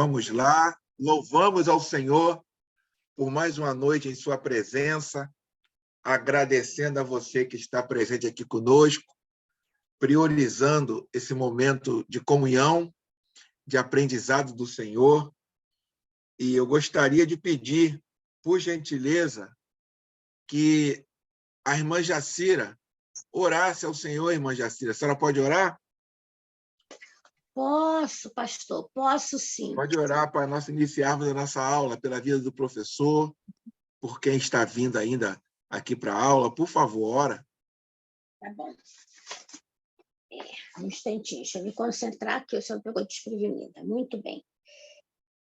vamos lá. Louvamos ao Senhor por mais uma noite em sua presença, agradecendo a você que está presente aqui conosco, priorizando esse momento de comunhão, de aprendizado do Senhor. E eu gostaria de pedir, por gentileza, que a irmã Jacira orasse ao Senhor. Irmã Jacira, a senhora pode orar? Posso, pastor, posso sim. Pode orar para nós iniciarmos a nossa aula, pela vida do professor, por quem está vindo ainda aqui para a aula. Por favor, ora. Tá bom. Um instantinho, deixa eu me concentrar, que eu só estou desprevenida. Muito bem.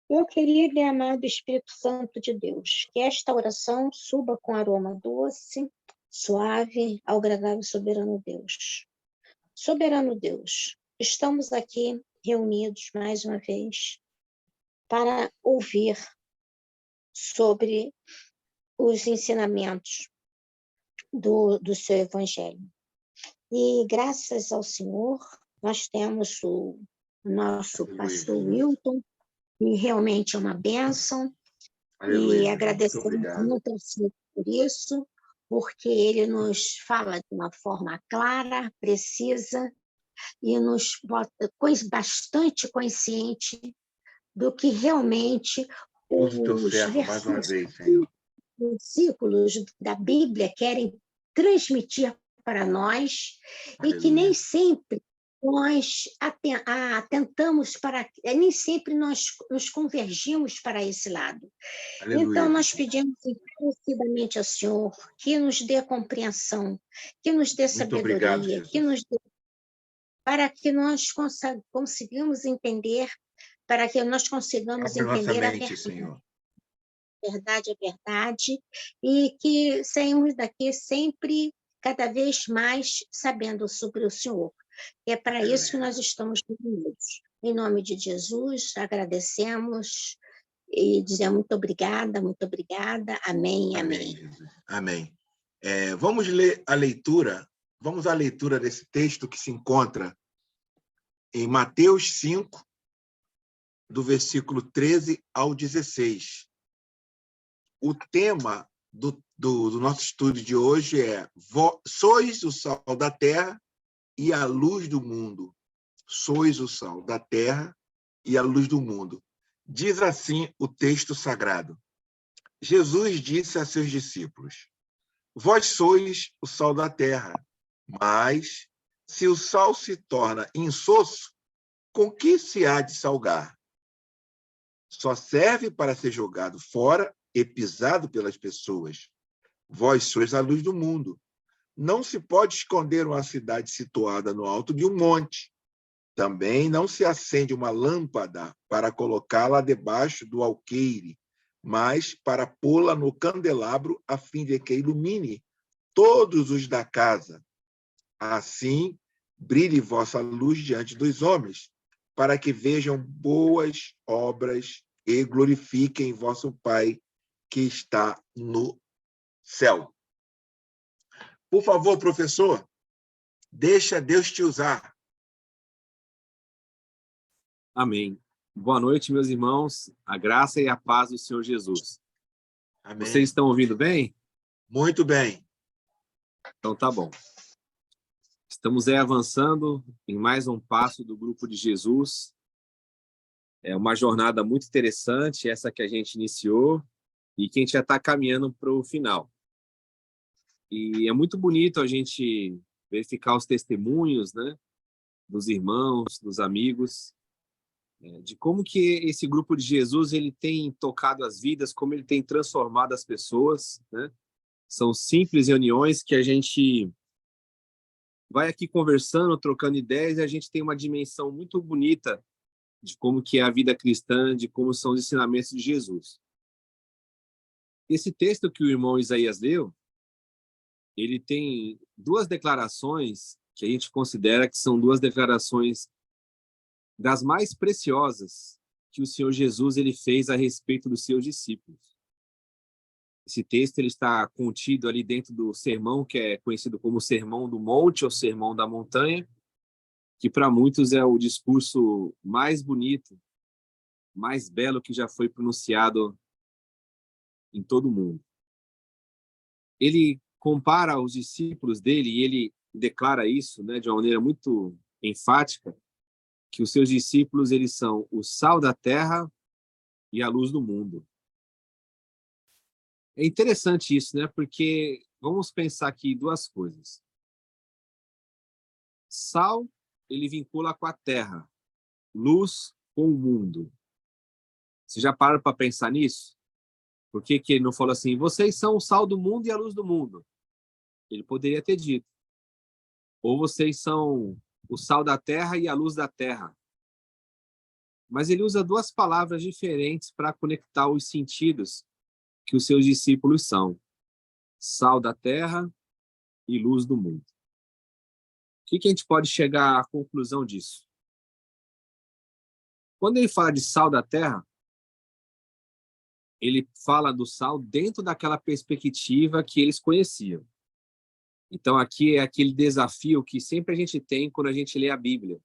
Eu queria, bem amado Espírito Santo de Deus, que esta oração suba com aroma doce, suave, ao agradável soberano Deus. Soberano Deus, estamos aqui reunidos mais uma vez para ouvir sobre os ensinamentos do seu Evangelho. E graças ao Senhor, nós temos o nosso pastor Wilton, que realmente é uma bênção, e agradecemos muito ao Senhor por isso, porque ele nos fala de uma forma clara, precisa, e nos bota bastante consciente do que realmente os versículos da Bíblia querem transmitir para nós. Aleluia. E que nem sempre nós atentamos para, nem sempre nós nos convergimos para esse lado. Aleluia. Então, nós pedimos encarecidamente ao Senhor que nos dê compreensão, que nos dê sabedoria, obrigado, que nos dê, para que nós consigamos entender, para que nós consigamos entender a verdade. Senhor. Verdade é verdade, e que saímos daqui sempre, cada vez mais, sabendo sobre o Senhor. E é para isso que nós estamos reunidos. Em nome de Jesus, agradecemos e dizemos muito obrigada, amém, amém. Amém. Vamos ler a leitura, vamos à leitura desse texto que se encontra em Mateus 5, do versículo 13 ao 16. O tema do nosso estudo de hoje é: sois o sal da terra e a luz do mundo. Sois o sal da terra e a luz do mundo. Diz assim o texto sagrado. Jesus disse a seus discípulos: vós sois o sal da terra, mas se o sal se torna insosso, com que se há de salgar? Só serve para ser jogado fora e pisado pelas pessoas. Vós sois a luz do mundo. Não se pode esconder uma cidade situada no alto de um monte. Também não se acende uma lâmpada para colocá-la debaixo do alqueire, mas para pô-la no candelabro, a fim de que ilumine todos os da casa. Assim, brilhe vossa luz diante dos homens, para que vejam boas obras e glorifiquem vosso Pai que está no céu. Por favor, professor, deixa Deus te usar. Amém. Boa noite, meus irmãos. A graça e a paz do Senhor Jesus. Amém. Vocês estão ouvindo bem? Muito bem. Então tá bom. Estamos avançando em mais um passo do Grupo de Jesus. É uma jornada muito interessante, essa que a gente iniciou, e que a gente já está caminhando para o final. E é muito bonito a gente verificar os testemunhos, né, dos irmãos, dos amigos, de como que esse grupo de Jesus ele tem tocado as vidas, como ele tem transformado as pessoas, né? São simples reuniões que a gente vai aqui conversando, trocando ideias, e a gente tem uma dimensão muito bonita de como que é a vida cristã, de como são os ensinamentos de Jesus. Esse texto que o irmão Isaías leu, ele tem duas declarações que a gente considera que são duas declarações das mais preciosas que o Senhor Jesus ele fez a respeito dos seus discípulos. Esse texto ele está contido ali dentro do sermão que é conhecido como Sermão do Monte ou Sermão da Montanha, que para muitos é o discurso mais bonito mais belo que já foi pronunciado em todo o mundo. Ele compara os discípulos dele e ele declara isso, né, de uma maneira muito enfática, que os seus discípulos eles são o sal da terra e a luz do mundo. É interessante isso, né? Porque vamos pensar aqui duas coisas. Sal, ele vincula com a terra, luz com o mundo. Você já parou para pensar nisso? Por que que ele não falou assim, vocês são o sal do mundo e a luz do mundo? Ele poderia ter dito. Ou vocês são o sal da terra e a luz da terra. Mas ele usa duas palavras diferentes para conectar os sentidos que os seus discípulos são. Sal da terra e luz do mundo. O que a gente pode chegar à conclusão disso? Quando ele fala de sal da terra, ele fala do sal dentro daquela perspectiva que eles conheciam. Então, aqui é aquele desafio que sempre a gente tem quando a gente lê a Bíblia,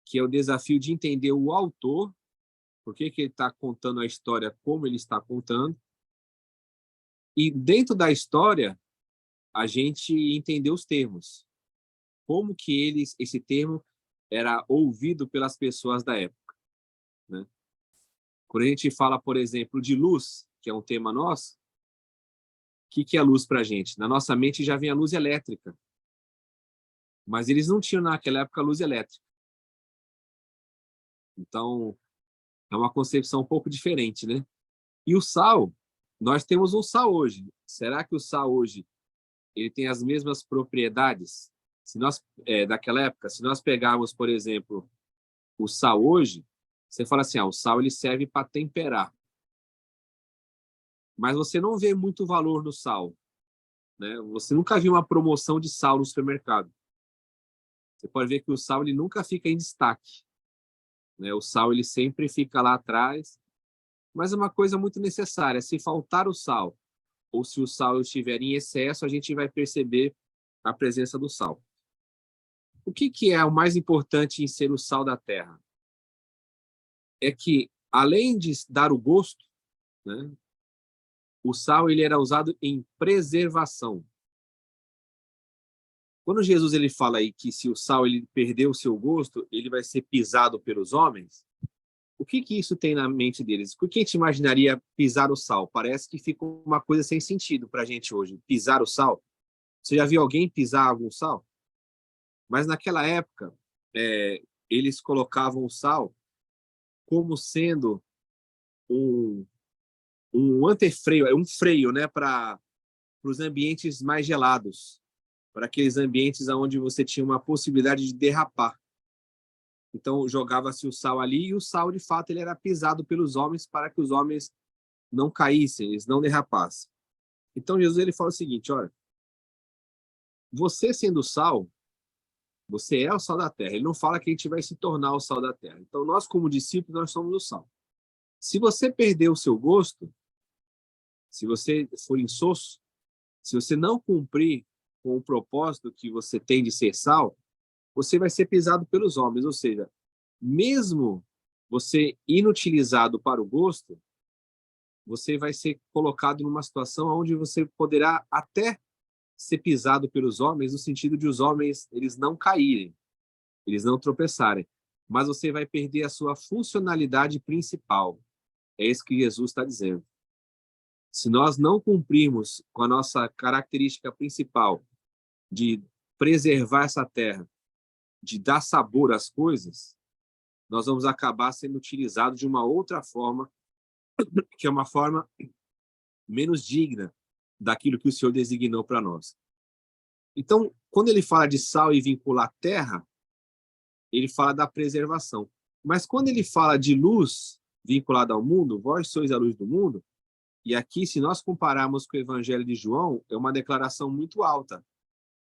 que é o desafio de entender o autor, por que ele está contando a história como ele está contando, e dentro da história, a gente entender os termos. Como que esse termo era ouvido pelas pessoas da época, né? Quando a gente fala, por exemplo, de luz, que é um tema nosso, o que é luz para a gente? Na nossa mente já vem a luz elétrica. Mas eles não tinham naquela época luz elétrica. Então, é uma concepção um pouco diferente, né? E o sal, nós temos um sal hoje. Será que o sal hoje ele tem as mesmas propriedades? Se nós, daquela época, se nós pegarmos, por exemplo, o sal hoje, você fala assim, o sal ele serve para temperar. Mas você não vê muito valor no sal, né? Você nunca viu uma promoção de sal no supermercado. Você pode ver que o sal ele nunca fica em destaque, né? O sal ele sempre fica lá atrás, mas é uma coisa muito necessária. Se faltar o sal, ou se o sal estiver em excesso, a gente vai perceber a presença do sal. O que é o mais importante em ser o sal da terra? É que, além de dar o gosto, né, o sal ele era usado em preservação. Quando Jesus ele fala aí que se o sal ele perder o seu gosto, ele vai ser pisado pelos homens, o que isso tem na mente deles? Por que a gente imaginaria pisar o sal? Parece que fica uma coisa sem sentido para a gente hoje. Pisar o sal? Você já viu alguém pisar algum sal? Mas naquela época, eles colocavam o sal como sendo um antefreio, um freio, né, para os ambientes mais gelados, para aqueles ambientes onde você tinha uma possibilidade de derrapar. Então jogava-se o sal ali e o sal de fato ele era pisado pelos homens para que os homens não caíssem, eles não derrapassem. Então Jesus ele fala o seguinte, olha, você sendo sal, você é o sal da terra. Ele não fala que a gente vai se tornar o sal da terra. Então nós como discípulos nós somos o sal. Se você perder o seu gosto, se você for insosso, se você não cumprir com o propósito que você tem de ser sal, você vai ser pisado pelos homens. Ou seja, mesmo você inutilizado para o gosto, você vai ser colocado numa situação onde você poderá até ser pisado pelos homens, no sentido de os homens eles não caírem, eles não tropeçarem, mas você vai perder a sua funcionalidade principal. É isso que Jesus está dizendo. Se nós não cumprirmos com a nossa característica principal de preservar essa terra, de dar sabor às coisas, nós vamos acabar sendo utilizados de uma outra forma, que é uma forma menos digna daquilo que o Senhor designou para nós. Então, quando ele fala de sal e vincular a terra, ele fala da preservação. Mas quando ele fala de luz vinculada ao mundo, vós sois a luz do mundo, e aqui, se nós compararmos com o Evangelho de João, é uma declaração muito alta.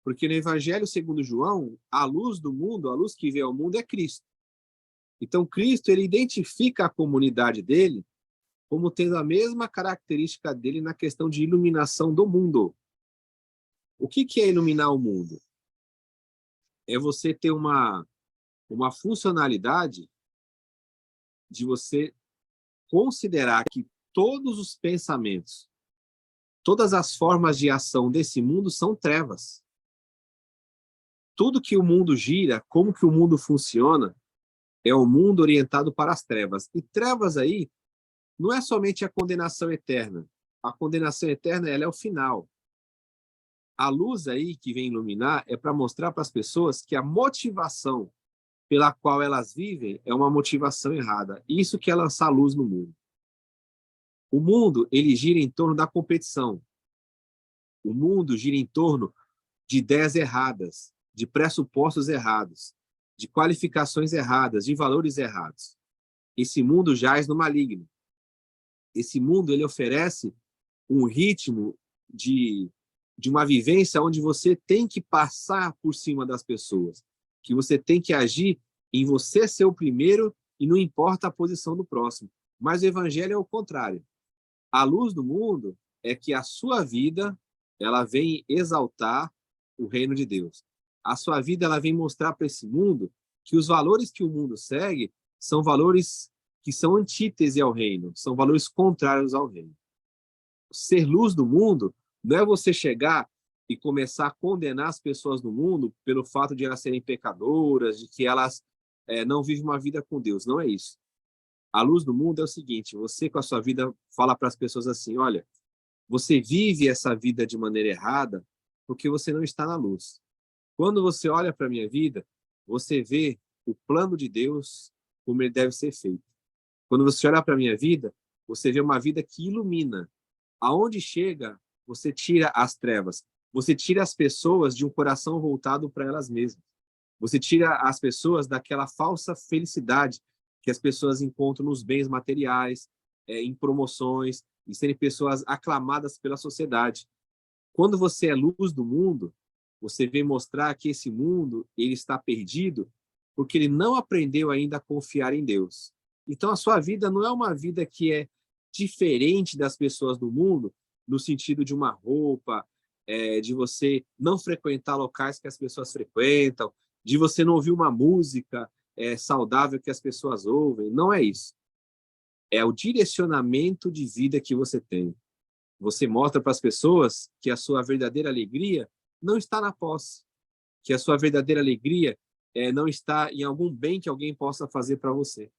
Porque no Evangelho segundo João, a luz do mundo, a luz que veio ao mundo é Cristo. Então, Cristo, ele identifica a comunidade dele como tendo a mesma característica dele na questão de iluminação do mundo. O que é iluminar o mundo? É você ter uma funcionalidade de você considerar que todos os pensamentos, todas as formas de ação desse mundo são trevas. Tudo que o mundo gira, como que o mundo funciona, é o mundo orientado para as trevas. E trevas aí não é somente a condenação eterna. A condenação eterna, ela é o final. A luz aí que vem iluminar é para mostrar para as pessoas que a motivação pela qual elas vivem é uma motivação errada. Isso que é lançar luz no mundo. O mundo, ele gira em torno da competição. O mundo gira em torno de ideias erradas, de pressupostos errados, de qualificações erradas, de valores errados. Esse mundo jaz no maligno. Esse mundo, ele oferece um ritmo de uma vivência onde você tem que passar por cima das pessoas, que você tem que agir em você ser o primeiro e não importa a posição do próximo. Mas o evangelho é o contrário. A luz do mundo é que a sua vida, ela vem exaltar o reino de Deus. A sua vida, ela vem mostrar para esse mundo que os valores que o mundo segue são valores que são antítese ao reino, são valores contrários ao reino. Ser luz do mundo não é você chegar e começar a condenar as pessoas do mundo pelo fato de elas serem pecadoras, de que elas não vivem uma vida com Deus. Não é isso. A luz do mundo é o seguinte: você com a sua vida fala para as pessoas assim, olha, você vive essa vida de maneira errada porque você não está na luz. Quando você olha para a minha vida, você vê o plano de Deus como ele deve ser feito. Quando você olha para a minha vida, você vê uma vida que ilumina. Aonde chega, você tira as trevas. Você tira as pessoas de um coração voltado para elas mesmas. Você tira as pessoas daquela falsa felicidade que as pessoas encontram nos bens materiais, em promoções, em serem pessoas aclamadas pela sociedade. Quando você é luz do mundo, você vem mostrar que esse mundo ele está perdido porque ele não aprendeu ainda a confiar em Deus. Então, a sua vida não é uma vida que é diferente das pessoas do mundo, no sentido de uma roupa, de você não frequentar locais que as pessoas frequentam, de você não ouvir uma música saudável que as pessoas ouvem. Não é isso. É o direcionamento de vida que você tem. Você mostra para as pessoas que a sua verdadeira alegria não está na posse, que a sua verdadeira alegria não está em algum bem que alguém possa fazer para você,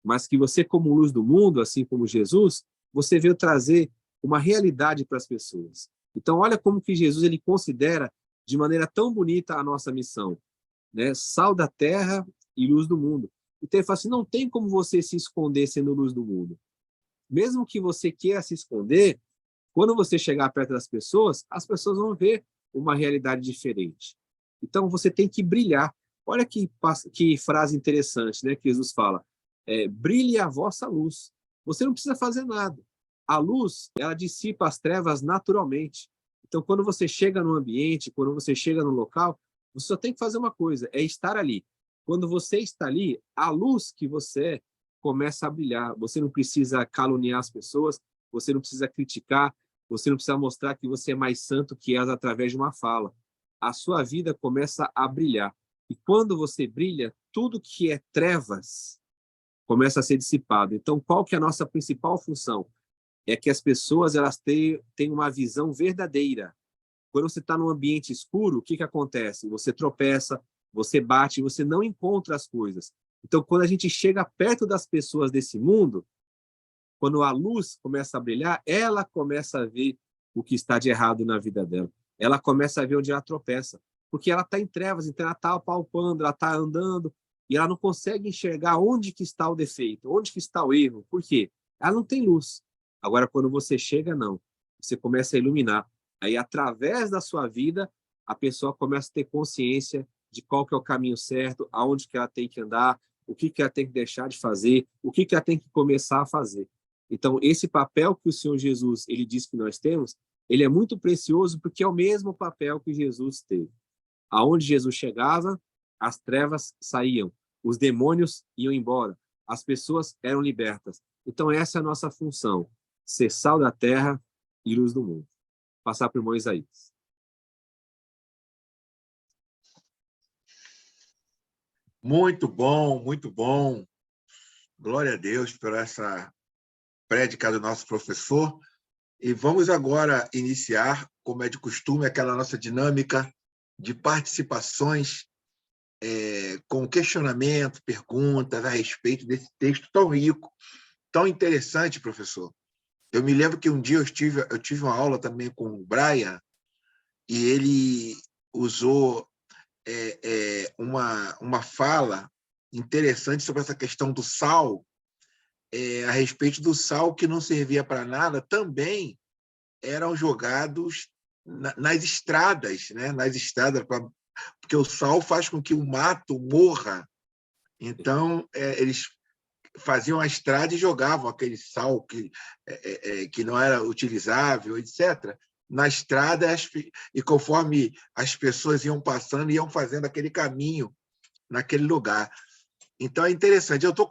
mas que você, como luz do mundo, assim como Jesus, você veio trazer uma realidade para as pessoas. Então, olha como que Jesus ele considera de maneira tão bonita a nossa missão, né? Sal da terra e luz do mundo. Então, ele fala assim, não tem como você se esconder sendo luz do mundo. Mesmo que você queira se esconder, quando você chegar perto das pessoas, as pessoas vão ver uma realidade diferente. Então, você tem que brilhar. Olha que frase interessante, né, que Jesus fala. Brilhe a vossa luz. Você não precisa fazer nada. A luz, ela dissipa as trevas naturalmente. Então, quando você chega no ambiente, quando você chega no local, você só tem que fazer uma coisa, é estar ali. Quando você está ali, a luz que você é começa a brilhar. Você não precisa caluniar as pessoas, você não precisa criticar, você não precisa mostrar que você é mais santo que elas através de uma fala. A sua vida começa a brilhar. E quando você brilha, tudo que é trevas começa a ser dissipado. Então, qual que é a nossa principal função? É que as pessoas elas tenham uma visão verdadeira. Quando você está num ambiente escuro, o que acontece? Você tropeça, você bate, você não encontra as coisas. Então, quando a gente chega perto das pessoas desse mundo, quando a luz começa a brilhar, ela começa a ver o que está de errado na vida dela. Ela começa a ver onde ela tropeça. Porque ela está em trevas, então ela está apalpando, ela está andando, e ela não consegue enxergar onde que está o defeito, onde que está o erro. Por quê? Ela não tem luz. Agora, quando você chega, não. Você começa a iluminar. Aí, através da sua vida, a pessoa começa a ter consciência de qual que é o caminho certo, aonde que ela tem que andar, o que que ela tem que deixar de fazer, o que que ela tem que começar a fazer. Então, esse papel que o Senhor Jesus ele diz que nós temos, ele é muito precioso porque é o mesmo papel que Jesus teve. Aonde Jesus chegava, as trevas saíam, os demônios iam embora, as pessoas eram libertas. Então, essa é a nossa função, ser sal da terra e luz do mundo. Passar para o irmão Isaías. Muito bom, muito bom. Glória a Deus por essa prédica do nosso professor. E vamos agora iniciar, como é de costume, aquela nossa dinâmica de participações com questionamento, perguntas a respeito desse texto tão rico, tão interessante, professor. Eu me lembro que um dia eu tive uma aula também com o Brian, e ele usou uma fala interessante sobre essa questão do sal, a respeito do sal que não servia para nada, também eram jogados nas estradas, né? Nas estradas, porque o sal faz com que o mato morra. Então, eles faziam a estrada e jogavam aquele sal que não era utilizável, etc., na estrada, e conforme as pessoas iam passando, iam fazendo aquele caminho naquele lugar. Então, é interessante. Eu estou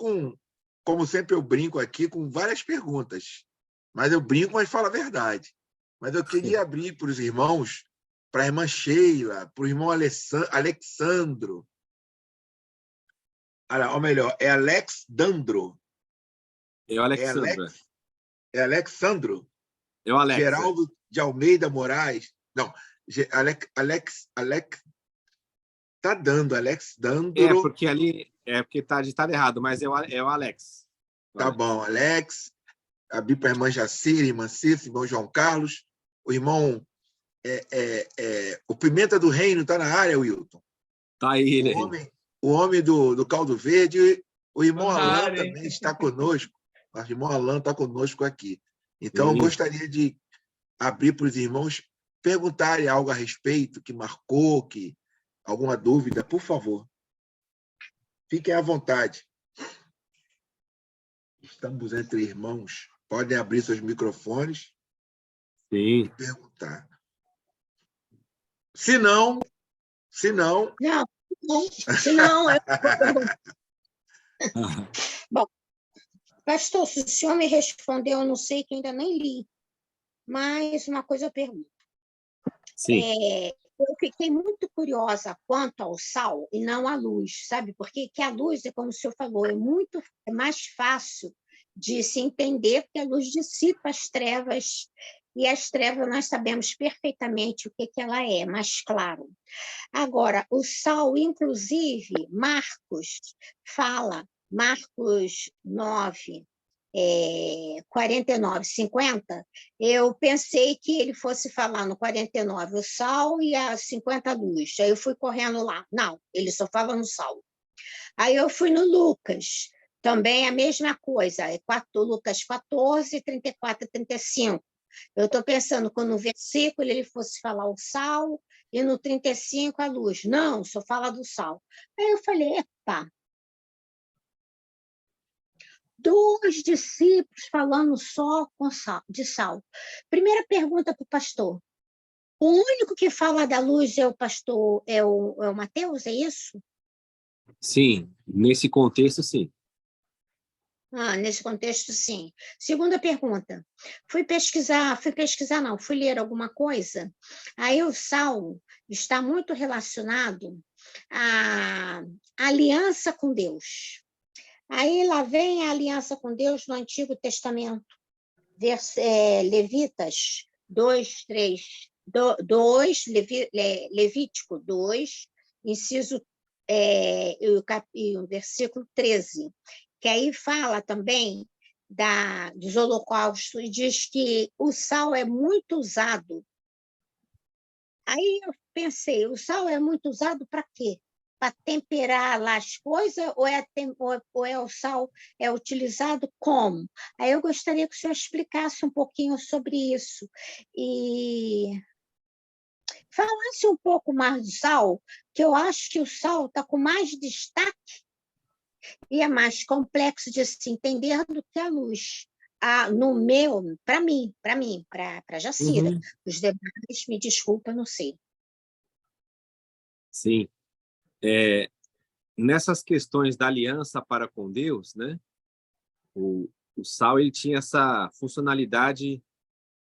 como sempre eu brinco aqui, com várias perguntas, mas eu brinco, mas falo a verdade. Mas eu queria abrir para os irmãos, para a irmã Sheila, para o irmão Alexandro, ou melhor, é Alexandro. É o Alexandra. É Alexandro. É o Alex. Geraldo de Almeida Moraes. Não, Alex tá dando, Alexandro. Porque ali porque tá ditado errado, mas é o Alex. Tá bom, Alex. Abri para a irmã Jacira, irmã Cícera, irmão João Carlos, o irmão o Pimenta do Reino está na área, Wilton. Tá aí, né? O homem do Caldo Verde, o irmão Alan também está conosco. O irmão Alan está conosco aqui. Então, eu gostaria de abrir para os irmãos perguntarem algo a respeito, que marcou, alguma dúvida, por favor. Fiquem à vontade. Estamos entre irmãos. Podem abrir seus microfones e perguntar. Se não... Não. Bom, pastor, se o senhor me respondeu, eu não sei, que ainda nem li. Mas uma coisa eu pergunto. Sim. Eu fiquei muito curiosa quanto ao sal e não à luz, sabe? Porque a luz, como o senhor falou, é mais fácil de se entender, porque a luz dissipa as trevas, e as trevas nós sabemos perfeitamente o que ela é, mais claro. Agora, o sal, inclusive, Marcos fala, Marcos 9, 49, 50, eu pensei que ele fosse falar no 49 o sal e a 50 a luz. Aí eu fui correndo lá. Não, ele só fala no sal. Aí eu fui no Lucas, também a mesma coisa, Lucas 14, 34 e 35. Eu estou pensando que no versículo ele fosse falar o sal e no 35 a luz. Não, só fala do sal. Aí eu falei, epa, 2 discípulos falando só de sal. Primeira pergunta para o pastor. O único que fala da luz é o pastor, é o Mateus, é isso? Sim, nesse contexto, sim. Nesse contexto, sim. Segunda pergunta. Fui ler alguma coisa. Aí o sal está muito relacionado à aliança com Deus. Aí lá vem a aliança com Deus no Antigo Testamento, Levitas 2, 3, 2, Levítico 2, inciso, o versículo 13, que aí fala também dos holocaustos e diz que o sal é muito usado. Aí eu pensei, o sal é muito usado para quê? Para temperar lá as coisas, ou o sal é utilizado como? Aí eu gostaria que o senhor explicasse um pouquinho sobre isso e falasse um pouco mais do sal, que eu acho que o sal está com mais destaque e é mais complexo de se entender do que a luz. Para mim, para Jacira. Os demais, me desculpa, não sei. Sim. Nessas questões da aliança para com Deus, né? O sal ele tinha essa funcionalidade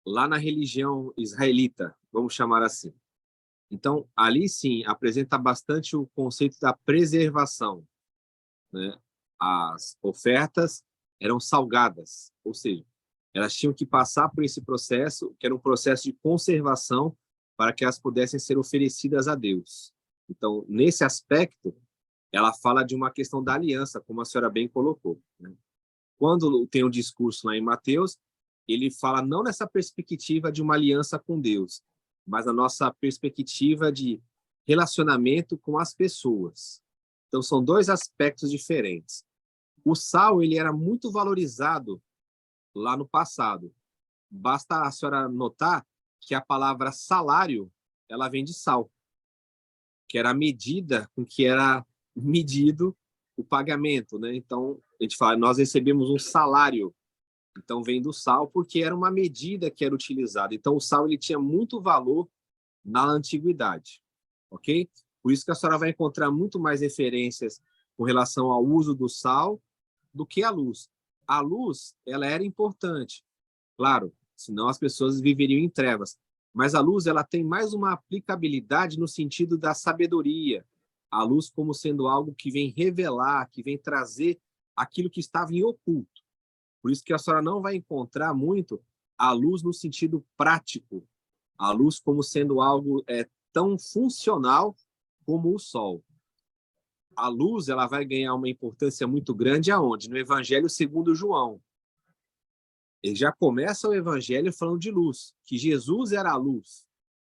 lá na religião israelita, vamos chamar assim. Então, ali sim, apresenta bastante o conceito da preservação, né? as ofertas eram salgadas, ou seja, elas tinham que passar por esse processo, que era um processo de conservação, para que elas pudessem ser oferecidas a Deus. Então, nesse aspecto, ela fala de uma questão da aliança, como a senhora bem colocou, né? Quando tem um discurso lá em Mateus, ele fala não nessa perspectiva de uma aliança com Deus, mas na nossa perspectiva de relacionamento com as pessoas. Então, são dois aspectos diferentes. O sal, ele era muito valorizado lá no passado. Basta a senhora notar que a palavra salário, ela vem de sal, que era a medida com que era medido o pagamento, né? Então, a gente fala, nós recebemos um salário. Então, vem do sal, porque era uma medida que era utilizada. Então, o sal ele tinha muito valor na antiguidade, ok? Por isso que a senhora vai encontrar muito mais referências com relação ao uso do sal do que a luz. A luz, ela era importante, claro, senão as pessoas viveriam em trevas. Mas a luz, ela tem mais uma aplicabilidade no sentido da sabedoria. A luz como sendo algo que vem revelar, que vem trazer aquilo que estava em oculto. Por isso que a senhora não vai encontrar muito a luz no sentido prático. A luz como sendo algo tão funcional como o sol. A luz ela vai ganhar uma importância muito grande aonde? No Evangelho segundo João. Ele já começa o Evangelho falando de luz, que Jesus era a luz,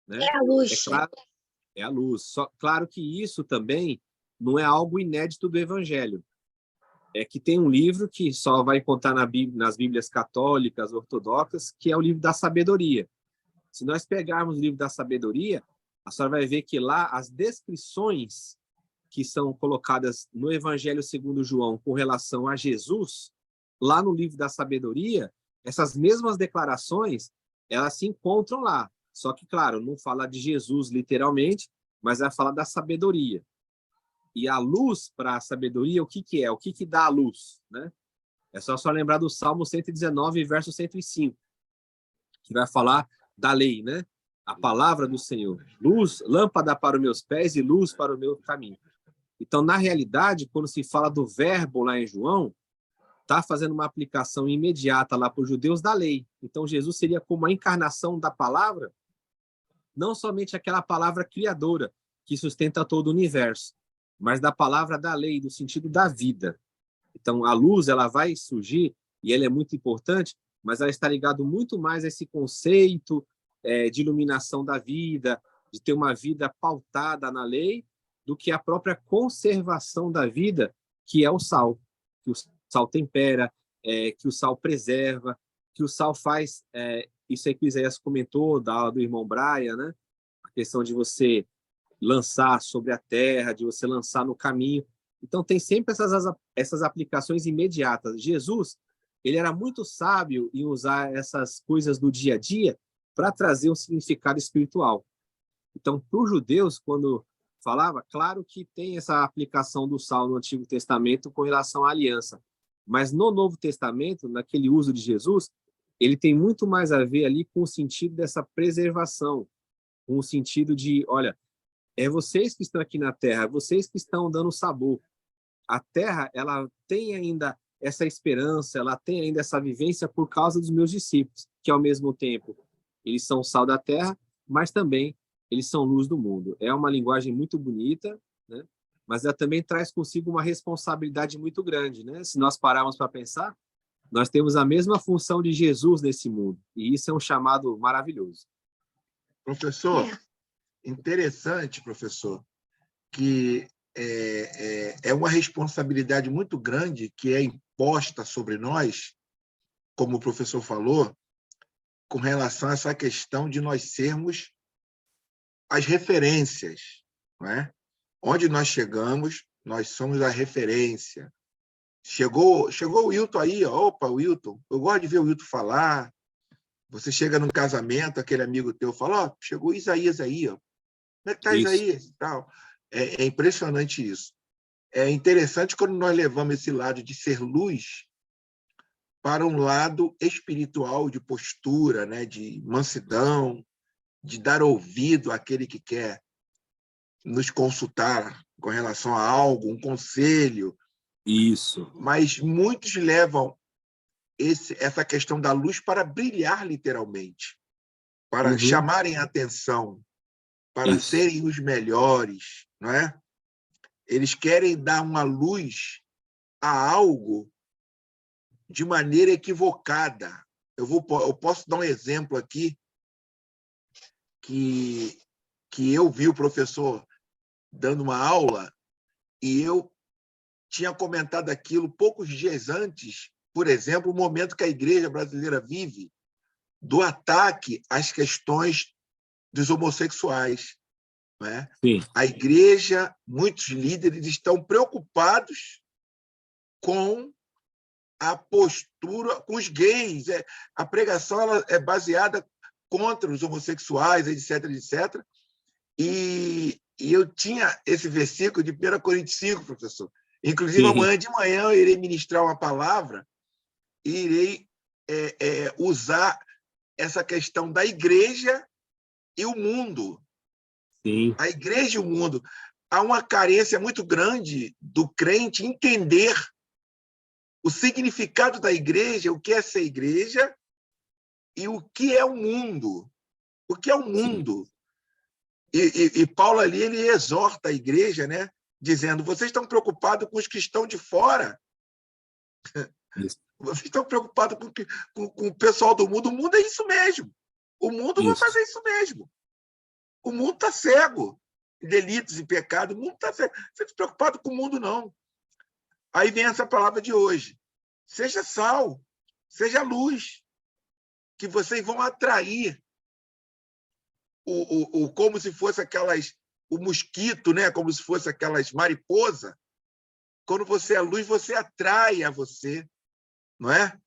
né? É a luz. É claro, é a luz. Claro que isso também não é algo inédito do Evangelho. É que tem um livro que só vai contar nas Bíblias católicas, ortodoxas, que é o livro da sabedoria. Se nós pegarmos o livro da sabedoria, a senhora vai ver que lá as descrições que são colocadas no Evangelho segundo João com relação a Jesus, lá no livro da sabedoria, essas mesmas declarações, elas se encontram lá. Só que, claro, não fala de Jesus literalmente, mas vai falar da sabedoria. E a luz para a sabedoria, o que que é? O que que dá a luz, né? É só lembrar do Salmo 119, verso 105, que vai falar da lei, né? A palavra do Senhor. Luz, lâmpada para os meus pés e luz para o meu caminho. Então, na realidade, quando se fala do verbo lá em João, está fazendo uma aplicação imediata lá para os judeus da lei. Então, Jesus seria como a encarnação da palavra, não somente aquela palavra criadora que sustenta todo o universo, mas da palavra da lei, do sentido da vida. Então, a luz ela vai surgir, e ela é muito importante, mas ela está ligada muito mais a esse conceito de iluminação da vida, de ter uma vida pautada na lei, do que a própria conservação da vida, que é o sal. Que o sal tempera, que o sal preserva, que o sal faz... isso aí que o Isaías comentou, da aula do irmão Brian, né? A questão de você lançar sobre a terra, de você lançar no caminho. Então, tem sempre essas aplicações imediatas. Jesus, ele era muito sábio em usar essas coisas do dia a dia para trazer um significado espiritual. Então, para os judeus, quando falava, claro que tem essa aplicação do sal no Antigo Testamento com relação à aliança, mas no Novo Testamento, naquele uso de Jesus, ele tem muito mais a ver ali com o sentido dessa preservação, com o sentido de, olha, é vocês que estão aqui na terra, vocês que estão dando sabor. A terra, ela tem ainda essa esperança, ela tem ainda essa vivência por causa dos meus discípulos, que ao mesmo tempo eles são sal da terra, mas também eles são luz do mundo. É uma linguagem muito bonita, né? Mas ela também traz consigo uma responsabilidade muito grande, né? Se nós pararmos para pensar, nós temos a mesma função de Jesus nesse mundo, e isso é um chamado maravilhoso. Professor, interessante, professor, que é uma responsabilidade muito grande que é imposta sobre nós, como o professor falou, com relação a essa questão de nós sermos as referências, não é? Onde nós chegamos, nós somos a referência. Chegou o Wilton aí, ó. Opa, Wilton, eu gosto de ver o Wilton falar. Você chega num casamento, aquele amigo teu fala, ó, chegou Isaías aí, ó. Como é que está Isaías e tal? É impressionante isso. É interessante quando nós levamos esse lado de ser luz para um lado espiritual, de postura, né, de mansidão, de dar ouvido àquele que quer nos consultar com relação a algo, um conselho, Isso. Mas muitos levam essa questão da luz para brilhar literalmente, para chamarem a atenção, para Isso. serem os melhores, não é? Eles querem dar uma luz a algo de maneira equivocada. Eu posso dar um exemplo aqui que eu vi o professor dando uma aula e eu tinha comentado aquilo poucos dias antes, por exemplo, o momento que a igreja brasileira vive do ataque às questões dos homossexuais. Não é? Sim. A igreja, muitos líderes estão preocupados com a postura, com os gays. A pregação ela é baseada contra os homossexuais, etc., etc. E eu tinha esse versículo de 1 Coríntios 5, professor. Inclusive, amanhã de manhã eu irei ministrar uma palavra e irei usar essa questão da igreja e o mundo. Sim. A igreja e o mundo. Há uma carência muito grande do crente entender o significado da igreja, o que é ser igreja e o que é o mundo. O que é o mundo? E Paulo ali ele exorta a igreja, né, dizendo: vocês estão preocupados com os que estão de fora. Isso. Vocês estão preocupados com o pessoal do mundo. O mundo é isso mesmo. O mundo vai fazer isso mesmo. O mundo está cego. Delitos e pecados, o mundo está cego. Você não está preocupado com o mundo, não. Aí vem essa palavra de hoje. Seja sal, seja luz, que vocês vão atrair como se fosse o mosquito, né? Como se fosse aquelas mariposas. Quando você é luz, você atrai a você, não é?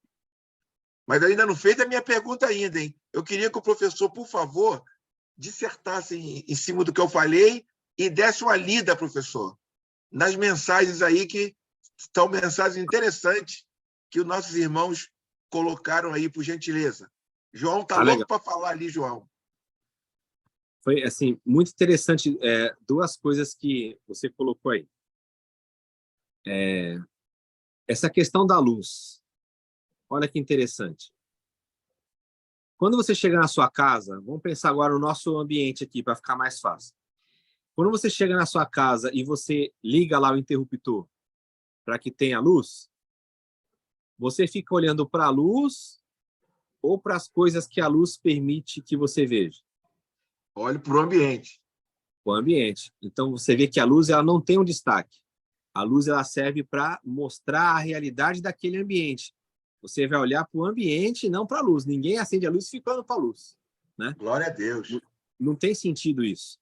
Mas eu ainda não fez a minha pergunta ainda, hein? Eu queria que o professor, por favor, dissertasse em cima do que eu falei e desse uma lida, professor, nas mensagens aí que são mensagens interessantes que os nossos irmãos colocaram aí, por gentileza. João está louco para falar ali, João. Foi assim muito interessante, duas coisas que você colocou aí. Essa questão da luz. Olha que interessante. Quando você chega na sua casa, vamos pensar agora no nosso ambiente aqui para ficar mais fácil. Quando você chega na sua casa e você liga lá o interruptor para que tenha luz, você fica olhando para a luz ou para as coisas que a luz permite que você veja? Olhe para o ambiente. O ambiente. Então, você vê que a luz ela não tem um destaque. A luz ela serve para mostrar a realidade daquele ambiente. Você vai olhar para o ambiente e não para a luz. Ninguém acende a luz ficando para a luz. Né? Glória a Deus. Não tem sentido isso.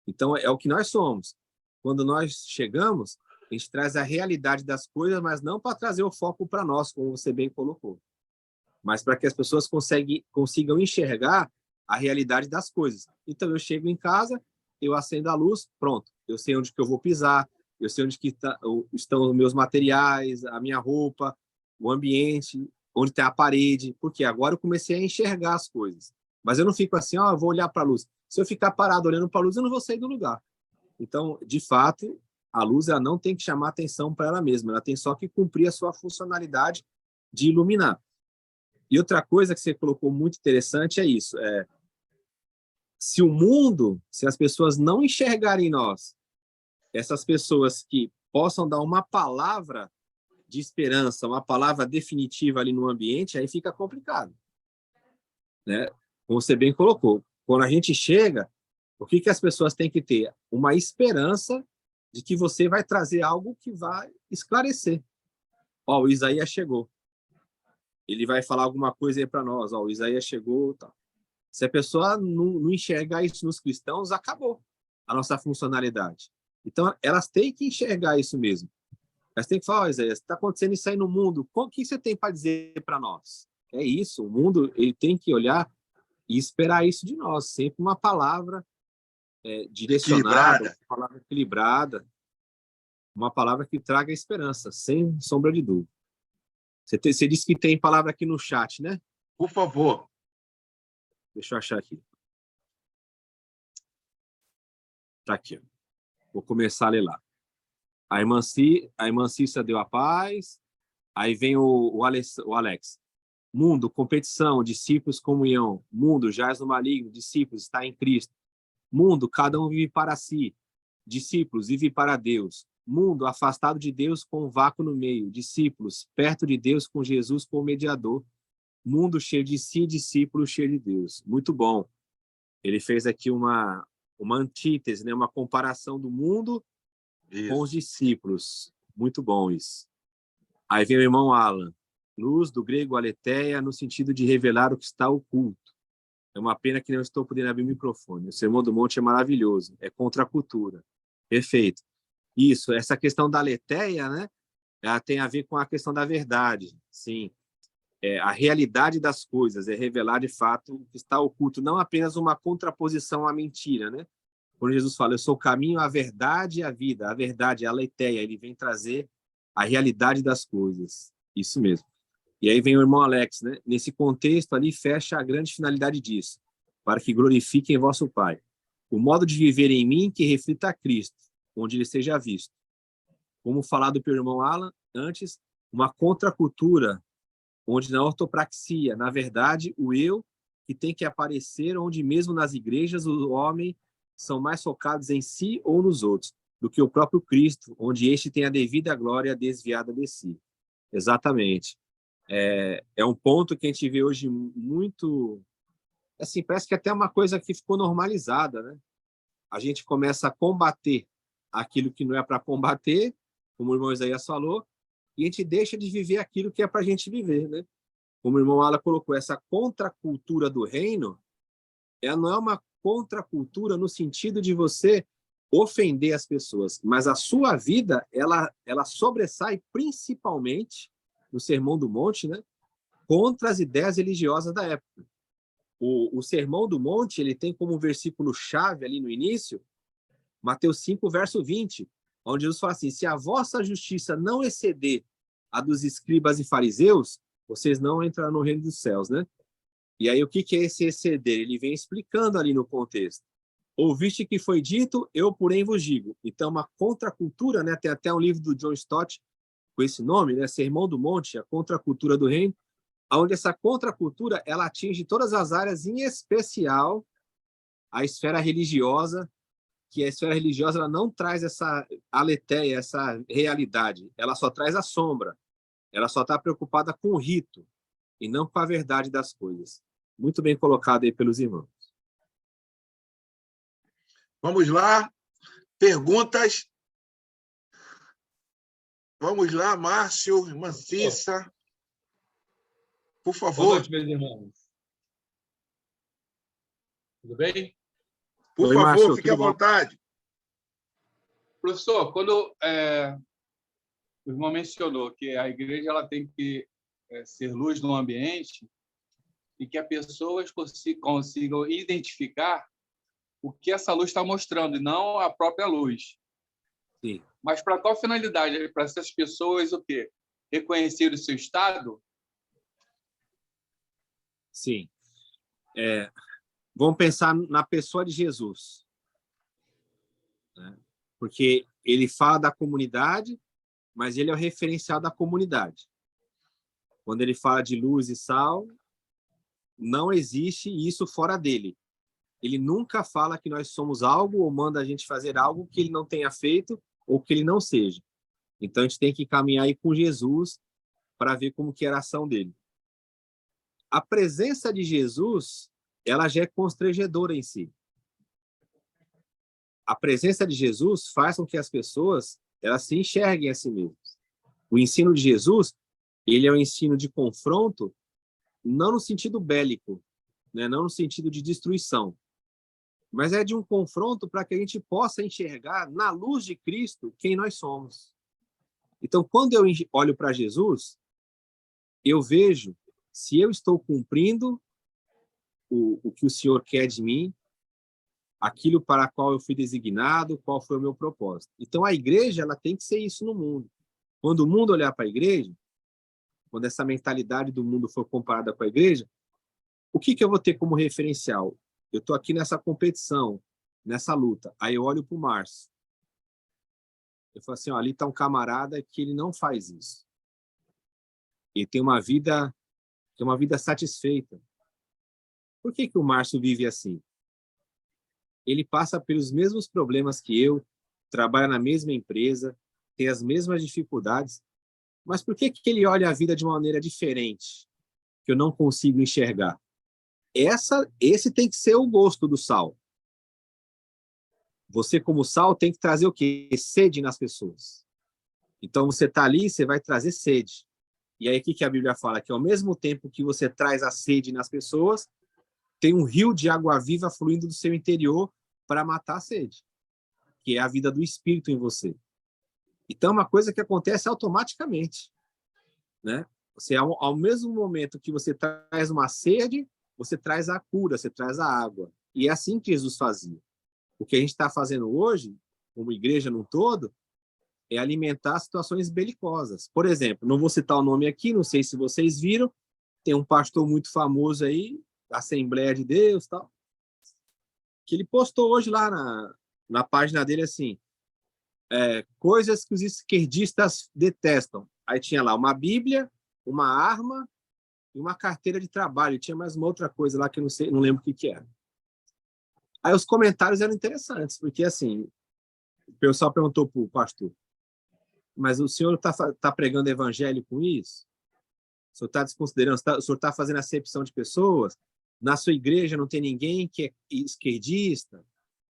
Então, é o que nós somos. Quando nós chegamos, a gente traz a realidade das coisas, mas não para trazer o foco para nós, como você bem colocou. Mas para que as pessoas consigam enxergar a realidade das coisas. Então, eu chego em casa, eu acendo a luz, pronto. Eu sei onde que eu vou pisar, eu sei onde que estão os meus materiais, a minha roupa, o ambiente, onde está a parede, porque agora eu comecei a enxergar as coisas. Mas eu não fico assim, eu vou olhar para a luz. Se eu ficar parado olhando para a luz, eu não vou sair do lugar. Então, de fato, a luz ela não tem que chamar atenção para ela mesma, ela tem só que cumprir a sua funcionalidade de iluminar. E outra coisa que você colocou muito interessante é isso, se o mundo, se as pessoas não enxergarem em nós, essas pessoas que possam dar uma palavra de esperança, uma palavra definitiva ali no ambiente, aí fica complicado. Né? Como você bem colocou, quando a gente chega, o que as pessoas têm que ter? Uma esperança de que você vai trazer algo que vai esclarecer. O Isaías chegou. Ele vai falar alguma coisa aí para nós. O Isaías chegou. Tá. Se a pessoa não enxergar isso nos cristãos, acabou a nossa funcionalidade. Então, elas têm que enxergar isso mesmo. Elas têm que falar, Isaías, está acontecendo isso aí no mundo. O que você tem para dizer para nós? É isso. O mundo ele tem que olhar e esperar isso de nós. Sempre uma palavra direcionada, uma palavra equilibrada, uma palavra que traga esperança, sem sombra de dúvida. Você disse que tem palavra aqui no chat, né? Por favor. Deixa eu achar aqui. Está aqui. Vou começar a ler lá. A irmã Cissa deu a paz. Aí vem o Alex. Mundo, competição, discípulos, comunhão. Mundo, jaz no maligno, discípulos, está em Cristo. Mundo, cada um vive para si. Discípulos, vive para Deus. Mundo, afastado de Deus com um vácuo no meio. Discípulos, perto de Deus com Jesus como mediador. Mundo cheio de si, discípulo cheio de Deus. Muito bom. Ele fez aqui uma antítese, né? Uma comparação do mundo com os discípulos. Muito bom isso. Aí vem o irmão Alan. Luz, do grego aletheia, no sentido de revelar o que está oculto. É uma pena que não estou podendo abrir o microfone. O Sermão do Monte é maravilhoso. É contra a cultura. Perfeito. Isso, essa questão da aletheia, né? Ela tem a ver com a questão da verdade. Sim. A realidade das coisas é revelar de fato o que está oculto, não apenas uma contraposição à mentira, né? Quando Jesus fala, eu sou o caminho, a verdade e a vida. A verdade é a aletheia, ele vem trazer a realidade das coisas. Isso mesmo. E aí vem o irmão Alex, né? Nesse contexto ali fecha a grande finalidade disso, para que glorifiquem vosso Pai. O modo de viver em mim que reflita a Cristo, onde ele seja visto. Como falado pelo irmão Alan antes, uma contracultura, onde na ortopraxia, na verdade, o eu que tem que aparecer, onde mesmo nas igrejas os homens são mais focados em si ou nos outros, do que o próprio Cristo, onde este tem a devida glória desviada de si. Exatamente. É um ponto que a gente vê hoje muito, assim, parece que até uma coisa que ficou normalizada, né? A gente começa a combater aquilo que não é para combater, como o irmão Isaías falou, e a gente deixa de viver aquilo que é para a gente viver, né? Como o irmão Ala colocou, essa contracultura do reino, ela não é uma contracultura no sentido de você ofender as pessoas, mas a sua vida, ela sobressai principalmente no Sermão do Monte, né, contra as ideias religiosas da época. O Sermão do Monte, ele tem como versículo-chave ali no início, Mateus 5, verso 20, onde Jesus fala assim, se a vossa justiça não exceder a dos escribas e fariseus, vocês não entrarão no reino dos céus, né? E aí, o que é esse exceder? Ele vem explicando ali no contexto. Ouviste que foi dito, eu porém vos digo. Então, uma contracultura, né? Tem até um livro do John Stott com esse nome, né? Sermão do Monte, a contracultura do reino, onde essa contracultura, ela atinge todas as áreas, em especial a esfera religiosa, que a esfera religiosa ela não traz essa aletheia, essa realidade. Ela só traz a sombra. Ela só está preocupada com o rito e não com a verdade das coisas. Muito bem colocado aí pelos irmãos. Vamos lá. Perguntas? Vamos lá, Márcio, irmã Cissa. Por favor. Boa noite, meus irmãos. Tudo bem? Por Oi, favor, Márcio, fique à vontade. Professor, quando o irmão mencionou que a igreja ela tem que ser luz no ambiente e que as pessoas consigam identificar o que essa luz está mostrando, e não a própria luz. Sim. Mas para qual finalidade? Para essas pessoas o quê? Reconhecer o seu estado? Sim. Vamos pensar na pessoa de Jesus, né? Porque ele fala da comunidade, mas ele é o referencial da comunidade. Quando ele fala de luz e sal, não existe isso fora dele. Ele nunca fala que nós somos algo ou manda a gente fazer algo que ele não tenha feito ou que ele não seja. Então, a gente tem que caminhar aí com Jesus para ver como que era a ação dele. A presença de Jesus, ela já é constrangedora em si. A presença de Jesus faz com que as pessoas elas se enxerguem a si mesmas. O ensino de Jesus, ele é um ensino de confronto, não no sentido bélico, né? Não no sentido de destruição, mas é de um confronto para que a gente possa enxergar na luz de Cristo quem nós somos. Então, quando eu olho para Jesus, eu vejo se eu estou cumprindo o que o Senhor quer de mim, aquilo para a qual eu fui designado, qual foi o meu propósito. Então, a igreja ela tem que ser isso no mundo. Quando o mundo olhar para a igreja, quando essa mentalidade do mundo for comparada com a igreja, o que eu vou ter como referencial? Eu estou aqui nessa competição, nessa luta. Aí eu olho para o Márcio. Eu falo assim, ó, ali está um camarada que ele não faz isso. Ele tem uma vida satisfeita. Por que o Márcio vive assim? Ele passa pelos mesmos problemas que eu, trabalha na mesma empresa, tem as mesmas dificuldades, mas por que ele olha a vida de uma maneira diferente, que eu não consigo enxergar? Esse tem que ser o gosto do sal. Você, como sal, tem que trazer o quê? Sede nas pessoas. Então, você está ali, você vai trazer sede. E aí, o que a Bíblia fala? Que ao mesmo tempo que você traz a sede nas pessoas, tem um rio de água viva fluindo do seu interior para matar a sede, que é a vida do Espírito em você. Então, é uma coisa que acontece automaticamente, né? Você, ao mesmo momento que você traz uma sede, você traz a cura, você traz a água. E é assim que Jesus fazia. O que a gente está fazendo hoje, como igreja no todo, é alimentar situações belicosas. Por exemplo, não vou citar o nome aqui, não sei se vocês viram, tem um pastor muito famoso aí, da Assembleia de Deus, tal, que ele postou hoje lá na página dele assim, coisas que os esquerdistas detestam. Aí tinha lá uma Bíblia, uma arma e uma carteira de trabalho. E tinha mais uma outra coisa lá que eu não sei, não lembro o que era. Aí os comentários eram interessantes, porque assim, o pessoal perguntou para o pastor, mas o senhor está pregando evangelho com isso? O senhor está desconsiderando? O senhor está fazendo acepção de pessoas? Na sua igreja não tem ninguém que é esquerdista?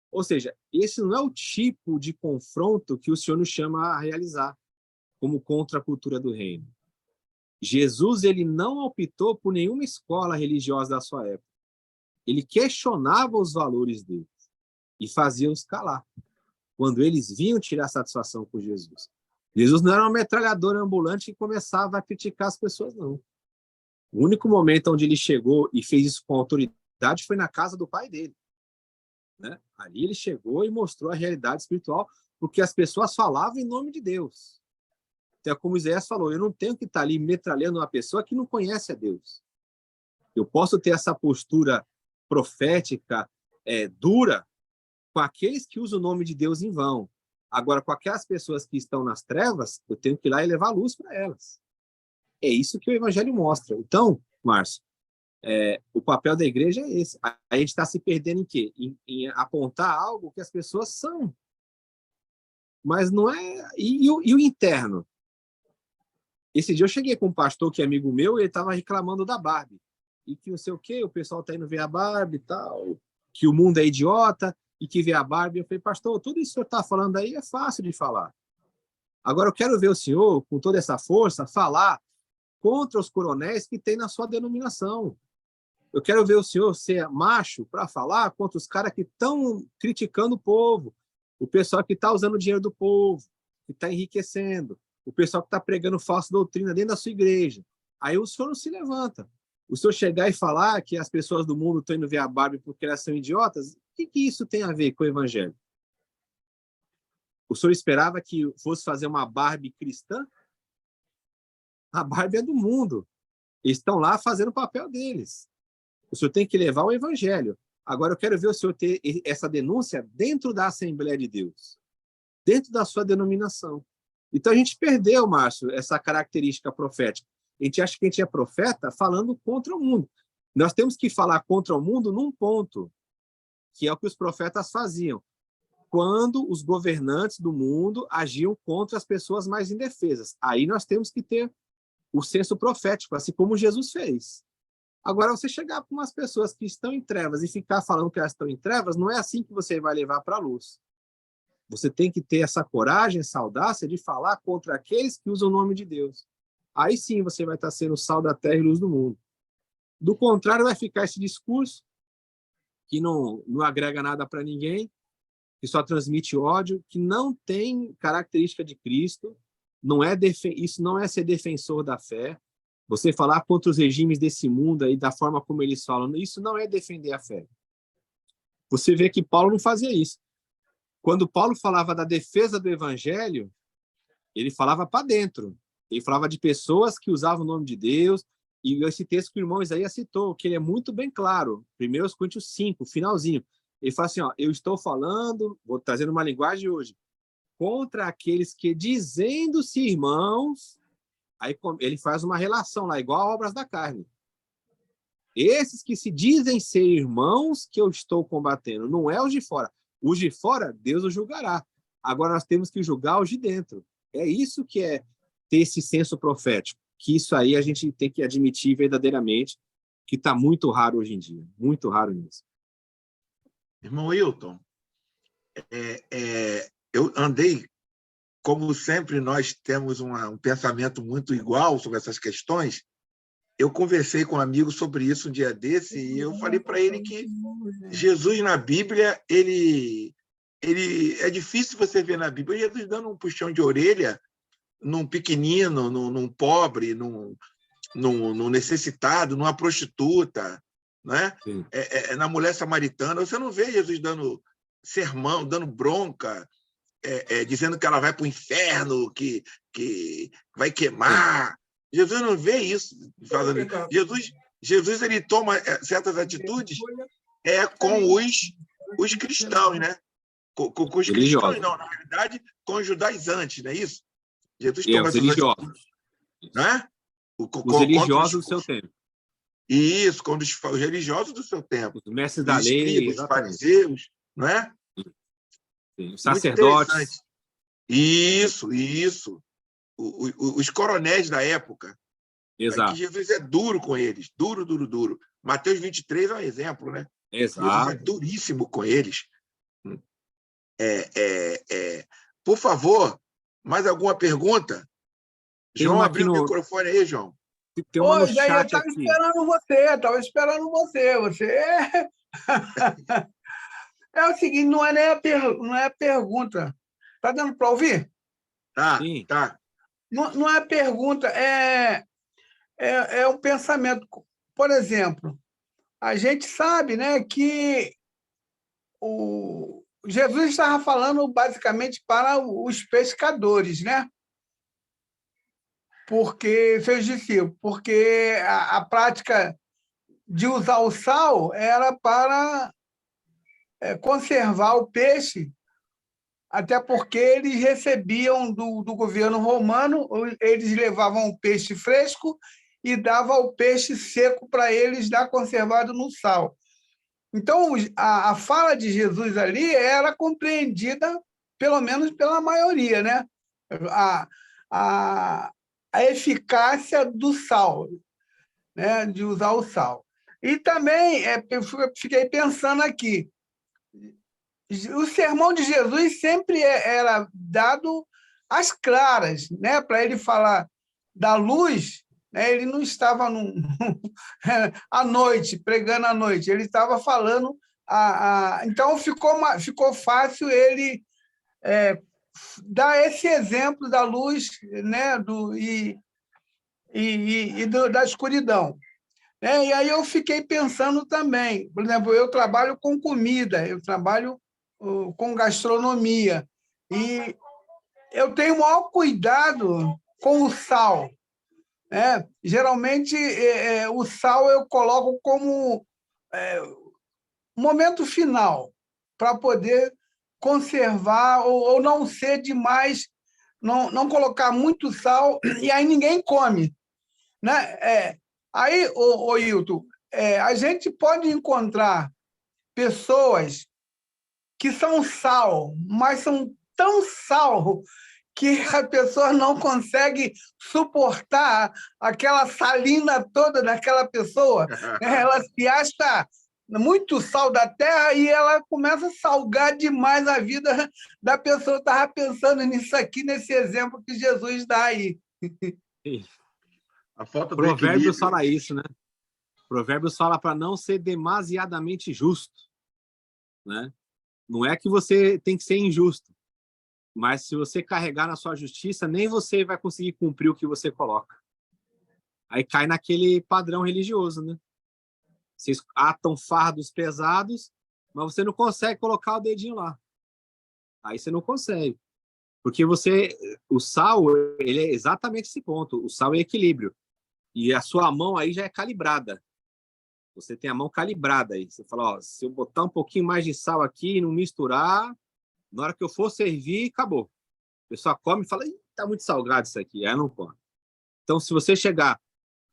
Ou seja, esse não é o tipo de confronto que o Senhor nos chama a realizar como contra a cultura do reino. Jesus, ele não optou por nenhuma escola religiosa da sua época. Ele questionava os valores deles e fazia-os calar quando eles vinham tirar satisfação com Jesus. Jesus não era uma metralhadora ambulante que começava a criticar as pessoas, não. O único momento onde ele chegou e fez isso com autoridade foi na casa do pai dele. Né? Ali ele chegou e mostrou a realidade espiritual, porque as pessoas falavam em nome de Deus. Então, como Isaías falou, eu não tenho que estar ali metralhando uma pessoa que não conhece a Deus. Eu posso ter essa postura profética, dura, com aqueles que usam o nome de Deus em vão. Agora, com aquelas pessoas que estão nas trevas, eu tenho que ir lá e levar luz para elas. É isso que o Evangelho mostra. Então, Márcio, o papel da igreja é esse. A gente está se perdendo em quê? Em apontar algo que as pessoas são. Mas não é... E o interno? Esse dia eu cheguei com um pastor que é amigo meu e ele estava reclamando da Barbie. E que não sei o quê, o pessoal está indo ver a Barbie e tal, que o mundo é idiota e que vê a Barbie. Eu falei, pastor, tudo isso que o senhor está falando aí é fácil de falar. Agora eu quero ver o senhor, com toda essa força, falar contra os coronéis que tem na sua denominação. Eu quero ver o senhor ser macho para falar contra os caras que estão criticando o povo, o pessoal que está usando o dinheiro do povo, que está enriquecendo, o pessoal que está pregando falsa doutrina dentro da sua igreja. Aí o senhor não se levanta. O senhor chegar e falar que as pessoas do mundo estão indo ver a Barbie porque elas são idiotas, o que isso tem a ver com o evangelho? O senhor esperava que fosse fazer uma Barbie cristã? A Barbie é do mundo. Eles estão lá fazendo o papel deles. O senhor tem que levar o evangelho. Agora eu quero ver o senhor ter essa denúncia dentro da Assembleia de Deus, dentro da sua denominação. Então a gente perdeu, Márcio, essa característica profética. A gente acha que a gente é profeta falando contra o mundo. Nós temos que falar contra o mundo num ponto, que é o que os profetas faziam, quando os governantes do mundo agiam contra as pessoas mais indefesas. Aí nós temos que ter o senso profético, assim como Jesus fez. Agora, você chegar para umas pessoas que estão em trevas e ficar falando que elas estão em trevas, não é assim que você vai levar para a luz. Você tem que ter essa coragem, essa audácia de falar contra aqueles que usam o nome de Deus. Aí sim você vai estar sendo sal da terra e luz do mundo. Do contrário, vai ficar esse discurso que não agrega nada para ninguém, que só transmite ódio, que não tem característica de Cristo, isso não é ser defensor da fé. Você falar contra os regimes desse mundo aí, da forma como eles falam, isso não é defender a fé. Você vê que Paulo não fazia isso. Quando Paulo falava da defesa do evangelho, ele falava para dentro. Ele falava de pessoas que usavam o nome de Deus, e esse texto que o irmão Isaías citou, que ele é muito bem claro, 1 Coríntios 5, finalzinho. Ele fala assim, ó, eu estou falando, vou trazendo uma linguagem hoje, contra aqueles que, dizendo-se irmãos, aí ele faz uma relação lá, igual a obras da carne. Esses que se dizem ser irmãos que eu estou combatendo, não é os de fora. Os de fora, Deus os julgará. Agora nós temos que julgar os de dentro. É isso que é ter esse senso profético, que isso aí a gente tem que admitir verdadeiramente, que está muito raro hoje em dia, muito raro mesmo. Irmão Wilton, eu andei, como sempre nós temos um pensamento muito igual sobre essas questões, eu conversei com um amigo sobre isso um dia desse e eu falei para ele que Jesus na Bíblia, ele é difícil você ver na Bíblia Jesus dando um puxão de orelha num pequenino, num pobre, num necessitado, numa prostituta, né? Na mulher samaritana. Você não vê Jesus dando sermão, dando bronca, dizendo que ela vai para o inferno, que vai queimar. Jesus não vê isso. Jesus ele toma certas atitudes com os cristãos, né? Com os cristãos, não, na realidade, com os judaizantes, não é isso? Jesus toma os religiosos. Né? Os religiosos do seu tempo. Isso, com os religiosos do seu tempo. Os mestres da lei, os fariseus, não é? Sim, os sacerdotes. Isso. Os coronéis da época. Exato. Que Jesus é duro com eles, duro. Mateus 23 é um exemplo, né? Exato. Jesus é duríssimo com eles. Por favor, mais alguma pergunta? João, abriu o microfone aí, João. Tem uma no chat eu estava esperando você. Você é o seguinte, não é pergunta. Está dando para ouvir? Tá, sim. Tá. Não é pergunta, é um pensamento. Por exemplo, a gente sabe, né, que Jesus estava falando basicamente para os pescadores, né? Porque seus discípulos, porque a prática de usar o sal era para conservar o peixe, até porque eles recebiam do governo romano, eles levavam o peixe fresco e davam o peixe seco para eles, dar conservado no sal. Então, a fala de Jesus ali era compreendida, pelo menos pela maioria, né? A eficácia do sal, né? De usar o sal. E também eu fiquei pensando aqui, o sermão de Jesus sempre era dado às claras, né? Para ele falar da luz, né? Ele não estava à noite, pregando à noite, ele estava falando. Então, ficou fácil ele dar esse exemplo da luz, né? Da escuridão. E aí eu fiquei pensando também, por exemplo, eu trabalho com comida, eu trabalho com gastronomia, e eu tenho o maior cuidado com o sal. Geralmente, o sal eu coloco como momento final, para poder conservar ou não ser demais, não colocar muito sal, e aí ninguém come. Né? Aí, Hilton, a gente pode encontrar pessoas que são sal, mas são tão sal que a pessoa não consegue suportar aquela salina toda daquela pessoa. Ela se acha muito sal da terra e ela começa a salgar demais a vida da pessoa. Eu estava pensando nisso aqui, nesse exemplo que Jesus dá aí. Sim. A falta do Provérbios fala isso, né? Provérbios fala para não ser demasiadamente justo, né? Não é que você tem que ser injusto, mas se você carregar na sua justiça, nem você vai conseguir cumprir o que você coloca. Aí cai naquele padrão religioso, né? Vocês atam fardos pesados, mas você não consegue colocar o dedinho lá. Aí você não consegue. Porque o sal, ele é exatamente esse ponto. O sal é equilíbrio. E a sua mão aí já é calibrada. Você tem a mão calibrada aí. Você fala, se eu botar um pouquinho mais de sal aqui e não misturar, na hora que eu for servir, acabou. A pessoa come e fala, tá muito salgado isso aqui, aí não come. Então, se você chegar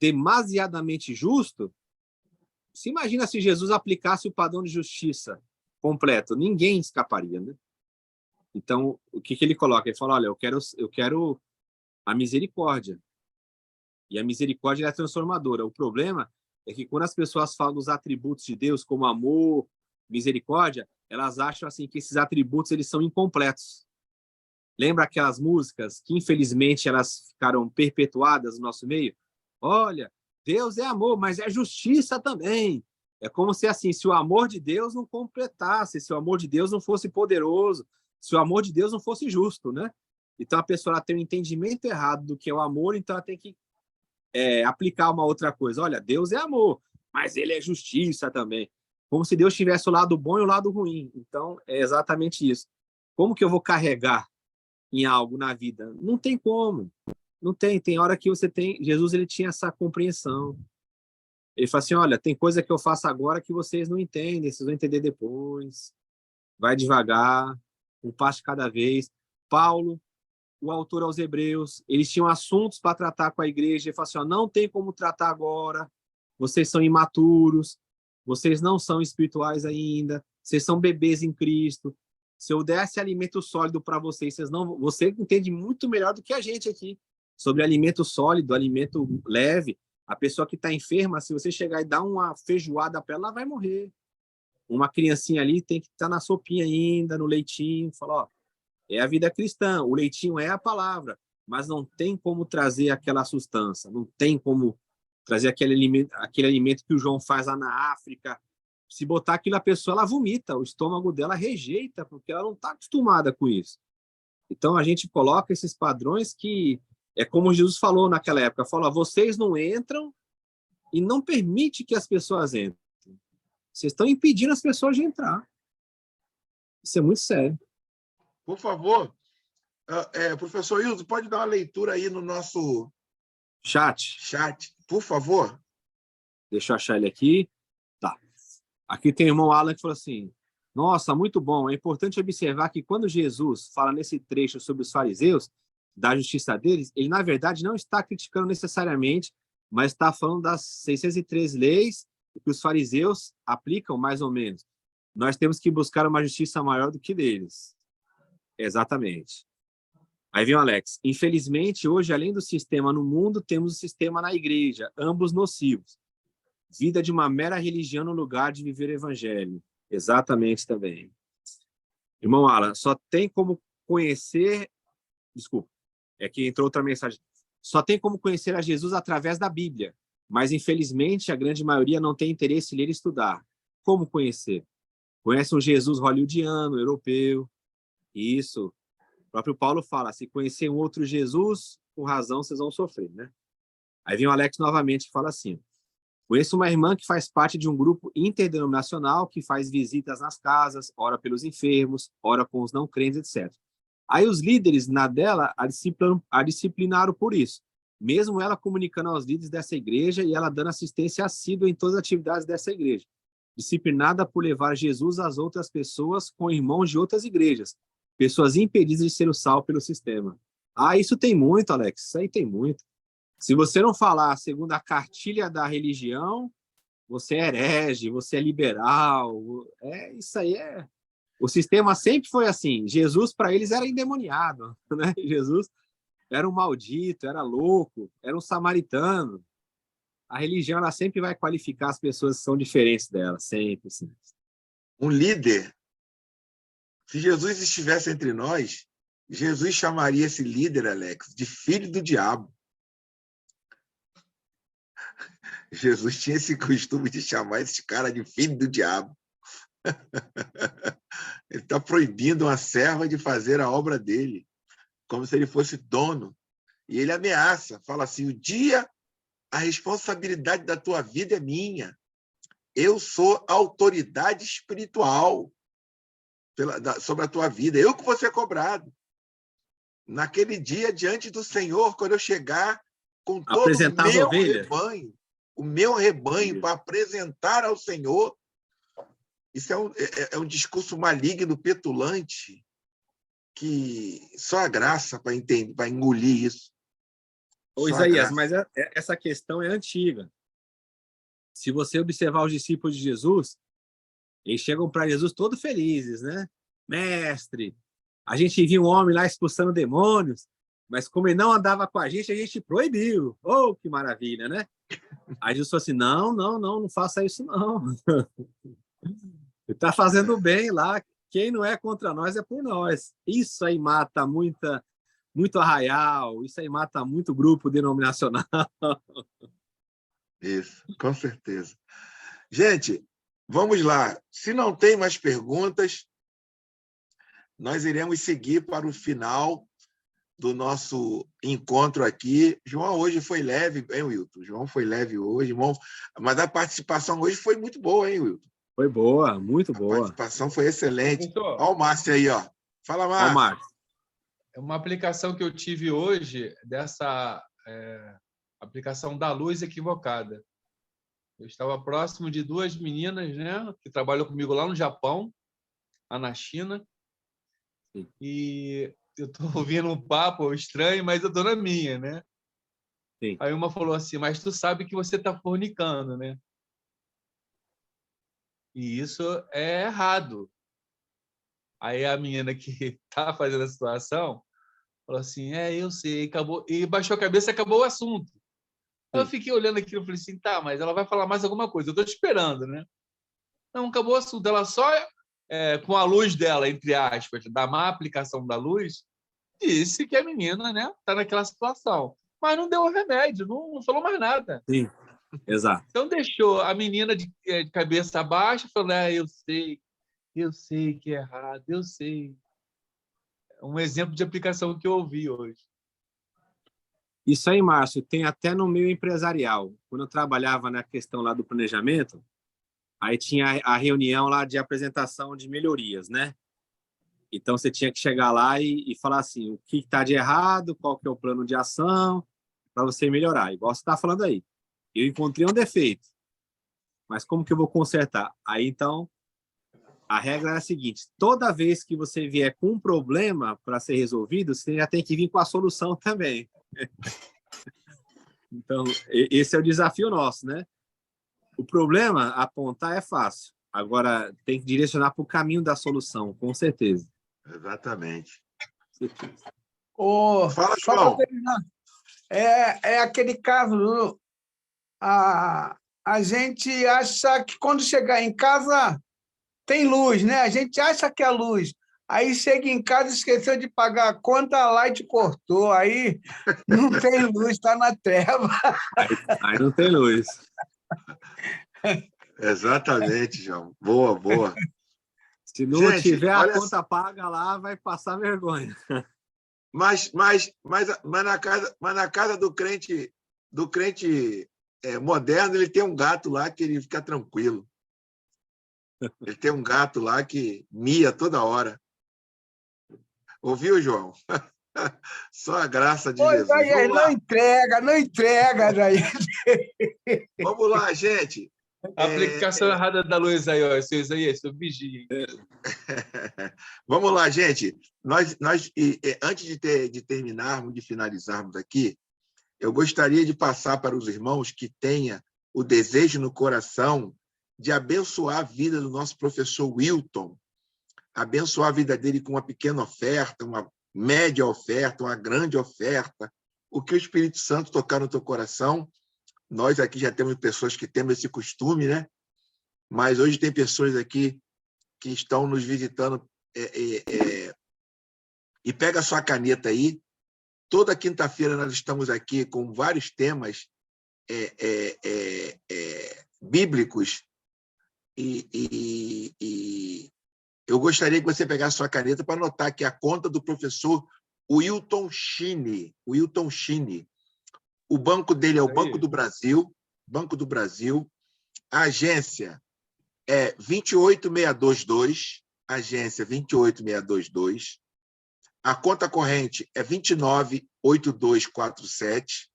demasiadamente justo, se imagina se Jesus aplicasse o padrão de justiça completo, ninguém escaparia, né? Então, o que ele coloca? Ele fala, olha, eu quero a misericórdia. E a misericórdia é transformadora. O problema é que quando as pessoas falam dos atributos de Deus, como amor, misericórdia, elas acham assim que esses atributos eles são incompletos. Lembra aquelas músicas que, infelizmente, elas ficaram perpetuadas no nosso meio? Olha, Deus é amor, mas é justiça também. É como se, assim, se o amor de Deus não completasse, se o amor de Deus não fosse poderoso, se o amor de Deus não fosse justo, né? Então, a pessoa ela tem um entendimento errado do que é o amor, então ela tem que aplicar uma outra coisa. Olha, Deus é amor, mas ele é justiça também. Como se Deus tivesse o lado bom e o lado ruim. Então, é exatamente isso. Como que eu vou carregar em algo na vida? Não tem como. Não tem. Tem hora que você tem... Jesus, ele tinha essa compreensão. Ele fala assim, olha, tem coisa que eu faço agora que vocês não entendem, vocês vão entender depois. Vai devagar, um passo de cada vez. Paulo, o autor aos Hebreus, eles tinham assuntos para tratar com a igreja. Ele fala assim, ó, não tem como tratar agora, vocês são imaturos, vocês não são espirituais ainda, vocês são bebês em Cristo. Se eu desse alimento sólido para vocês, você entende muito melhor do que a gente aqui sobre alimento sólido, alimento leve. A pessoa que está enferma, se você chegar e dar uma feijoada para ela, ela vai morrer. Uma criancinha ali tem que estar na sopinha ainda, no leitinho, falar, ó, é a vida cristã, o leitinho é a palavra, mas não tem como trazer aquela sustância, não tem como trazer aquele alimento que o João faz lá na África. Se botar aquilo, a pessoa ela vomita, o estômago dela rejeita, porque ela não está acostumada com isso. Então, a gente coloca esses padrões que é como Jesus falou naquela época, falou, vocês não entram e não permite que as pessoas entrem. Vocês estão impedindo as pessoas de entrar. Isso é muito sério. Por favor, professor Hildo, pode dar uma leitura aí no nosso chat, por favor? Deixa eu achar ele aqui. Tá. Aqui tem o irmão Alan que falou assim, nossa, muito bom. É importante observar que quando Jesus fala nesse trecho sobre os fariseus, da justiça deles, ele, na verdade, não está criticando necessariamente, mas está falando das 603 leis que os fariseus aplicam, mais ou menos. Nós temos que buscar uma justiça maior do que deles. Exatamente. Aí vem o Alex. Infelizmente, hoje, além do sistema no mundo, temos o sistema na igreja, ambos nocivos. Vida de uma mera religião no lugar de viver o evangelho. Exatamente também. Irmão Alan, só tem como conhecer... Desculpa, é que entrou outra mensagem. Só tem como conhecer a Jesus através da Bíblia, mas, infelizmente, a grande maioria não tem interesse em ler e estudar. Como conhecer? Conhece um Jesus hollywoodiano, europeu. Isso. O próprio Paulo fala, se conhecer um outro Jesus, com razão vocês vão sofrer, né? Aí vem o Alex novamente que fala assim, conheço uma irmã que faz parte de um grupo interdenominacional que faz visitas nas casas, ora pelos enfermos, ora com os não crentes, etc. Aí os líderes na dela a disciplinaram por isso, mesmo ela comunicando aos líderes dessa igreja e ela dando assistência assídua em todas as atividades dessa igreja, disciplinada por levar Jesus às outras pessoas com irmãos de outras igrejas, pessoas impedidas de ser o sal pelo sistema. Ah, isso tem muito, Alex, isso aí tem muito. Se você não falar segundo a cartilha da religião, você é herege, você é liberal, isso aí é... O sistema sempre foi assim, Jesus para eles era endemoniado, né? Jesus era um maldito, era louco, era um samaritano. A religião ela sempre vai qualificar as pessoas que são diferentes dela, sempre. Sempre. Um líder, se Jesus estivesse entre nós, Jesus chamaria esse líder, Alex, de filho do diabo. Jesus tinha esse costume de chamar esse cara de filho do diabo. Ele está proibindo uma serva de fazer a obra dele, como se ele fosse dono. E ele ameaça, fala assim, a responsabilidade da tua vida é minha. Eu sou autoridade espiritual sobre a tua vida. Eu que vou ser cobrado. Naquele dia, diante do Senhor, quando eu chegar com todo o meu rebanho para apresentar ao Senhor, isso é um discurso maligno, petulante. que só a graça para entender, para engolir isso. Ô, Só a Isaías, graça. mas essa questão é antiga. Se você observar os discípulos de Jesus, eles chegam para Jesus todos felizes, né? Mestre, a gente viu um homem lá expulsando demônios, mas como ele não andava com a gente proibiu. Oh, que maravilha, né? Aí Jesus falou assim, não faça isso não. Ele está fazendo bem lá. Quem não é contra nós é por nós. Isso aí mata muito arraial, isso aí mata muito grupo denominacional. Isso, com certeza. Gente, vamos lá. Se não tem mais perguntas, nós iremos seguir para o final do nosso encontro aqui. João hoje foi leve, hein, Wilton? João foi leve hoje, irmão. Mas a participação hoje foi muito boa, hein, Wilton? Foi boa, muito boa. A participação foi excelente. Professor, Olha o Márcio aí, ó. Fala, Ó, Márcio. Marcos. é uma aplicação que eu tive hoje, dessa aplicação da luz equivocada. Eu estava próximo de duas meninas, né, que trabalham comigo lá no Japão, lá na China, Sim. e eu estou ouvindo um papo estranho, mas eu estou na minha, né? Sim. Aí uma falou assim, mas tu sabe que você está fornicando, né? E isso é errado. Aí a menina que está fazendo a situação falou assim, eu sei, acabou, e baixou a cabeça e acabou o assunto. Aí eu fiquei olhando aquilo e falei assim, tá, mas ela vai falar mais alguma coisa, eu estou te esperando, né? Não, acabou o assunto. Ela só, com a luz dela, entre aspas, da má aplicação da luz, disse que a menina, né, está naquela situação. Mas não deu remédio, não falou mais nada. Sim, exato. Então deixou a menina de cabeça baixa, falando, eu sei que é errado, eu sei. Um exemplo de aplicação que eu ouvi hoje. Isso aí, Márcio, tem até no meio empresarial. Quando eu trabalhava na questão lá do planejamento, aí tinha a reunião lá de apresentação de melhorias, né? Então, você tinha que chegar lá e falar assim, o que está de errado, qual que é o plano de ação para você melhorar. Igual você está falando aí. Eu encontrei um defeito, mas como que eu vou consertar? Aí, então, a regra é a seguinte, toda vez que você vier com um problema para ser resolvido, você já tem que vir com a solução também. Então, esse é o desafio nosso, né? O problema, apontar é fácil. Agora, tem que direcionar para o caminho da solução, com certeza. Exatamente. Fala, João. só para terminar. É aquele caso, a gente acha que quando chegar em casa tem luz, né? A gente acha que é luz. Aí chega em casa, esqueceu de pagar a conta, a Light cortou. Aí não tem luz, está na treva. Aí não tem luz. Exatamente, João. Boa, boa. Se não Gente, tiver a olha conta paga lá, vai passar vergonha. Mas na casa do crente moderno, ele tem um gato lá que ele fica tranquilo. Ele tem um gato lá que mia toda hora. Ouviu, João? Só a graça de Jesus. Daí, não entrega, daí. Vamos lá, gente. A aplicação errada da luz aí, ó, seu Isaías, seu vigia. Vamos lá, gente. Nós antes de terminarmos, de finalizarmos aqui, eu gostaria de passar para os irmãos que tenha o desejo no coração de abençoar a vida do nosso professor Wilton, abençoar a vida dele com uma pequena oferta, uma média oferta, uma grande oferta, o que o Espírito Santo tocar no teu coração. Nós aqui já temos pessoas que temos esse costume, né? Mas hoje tem pessoas aqui que estão nos visitando. E pega a sua caneta aí. Toda quinta-feira nós estamos aqui com vários temas bíblicos e eu gostaria que você pegasse a sua caneta para anotar aqui a conta do professor Wilton Chini. Wilton Chini. O banco dele é o Banco do Brasil. Banco do Brasil. A agência é 28622. Agência 28622. A conta corrente é 298247.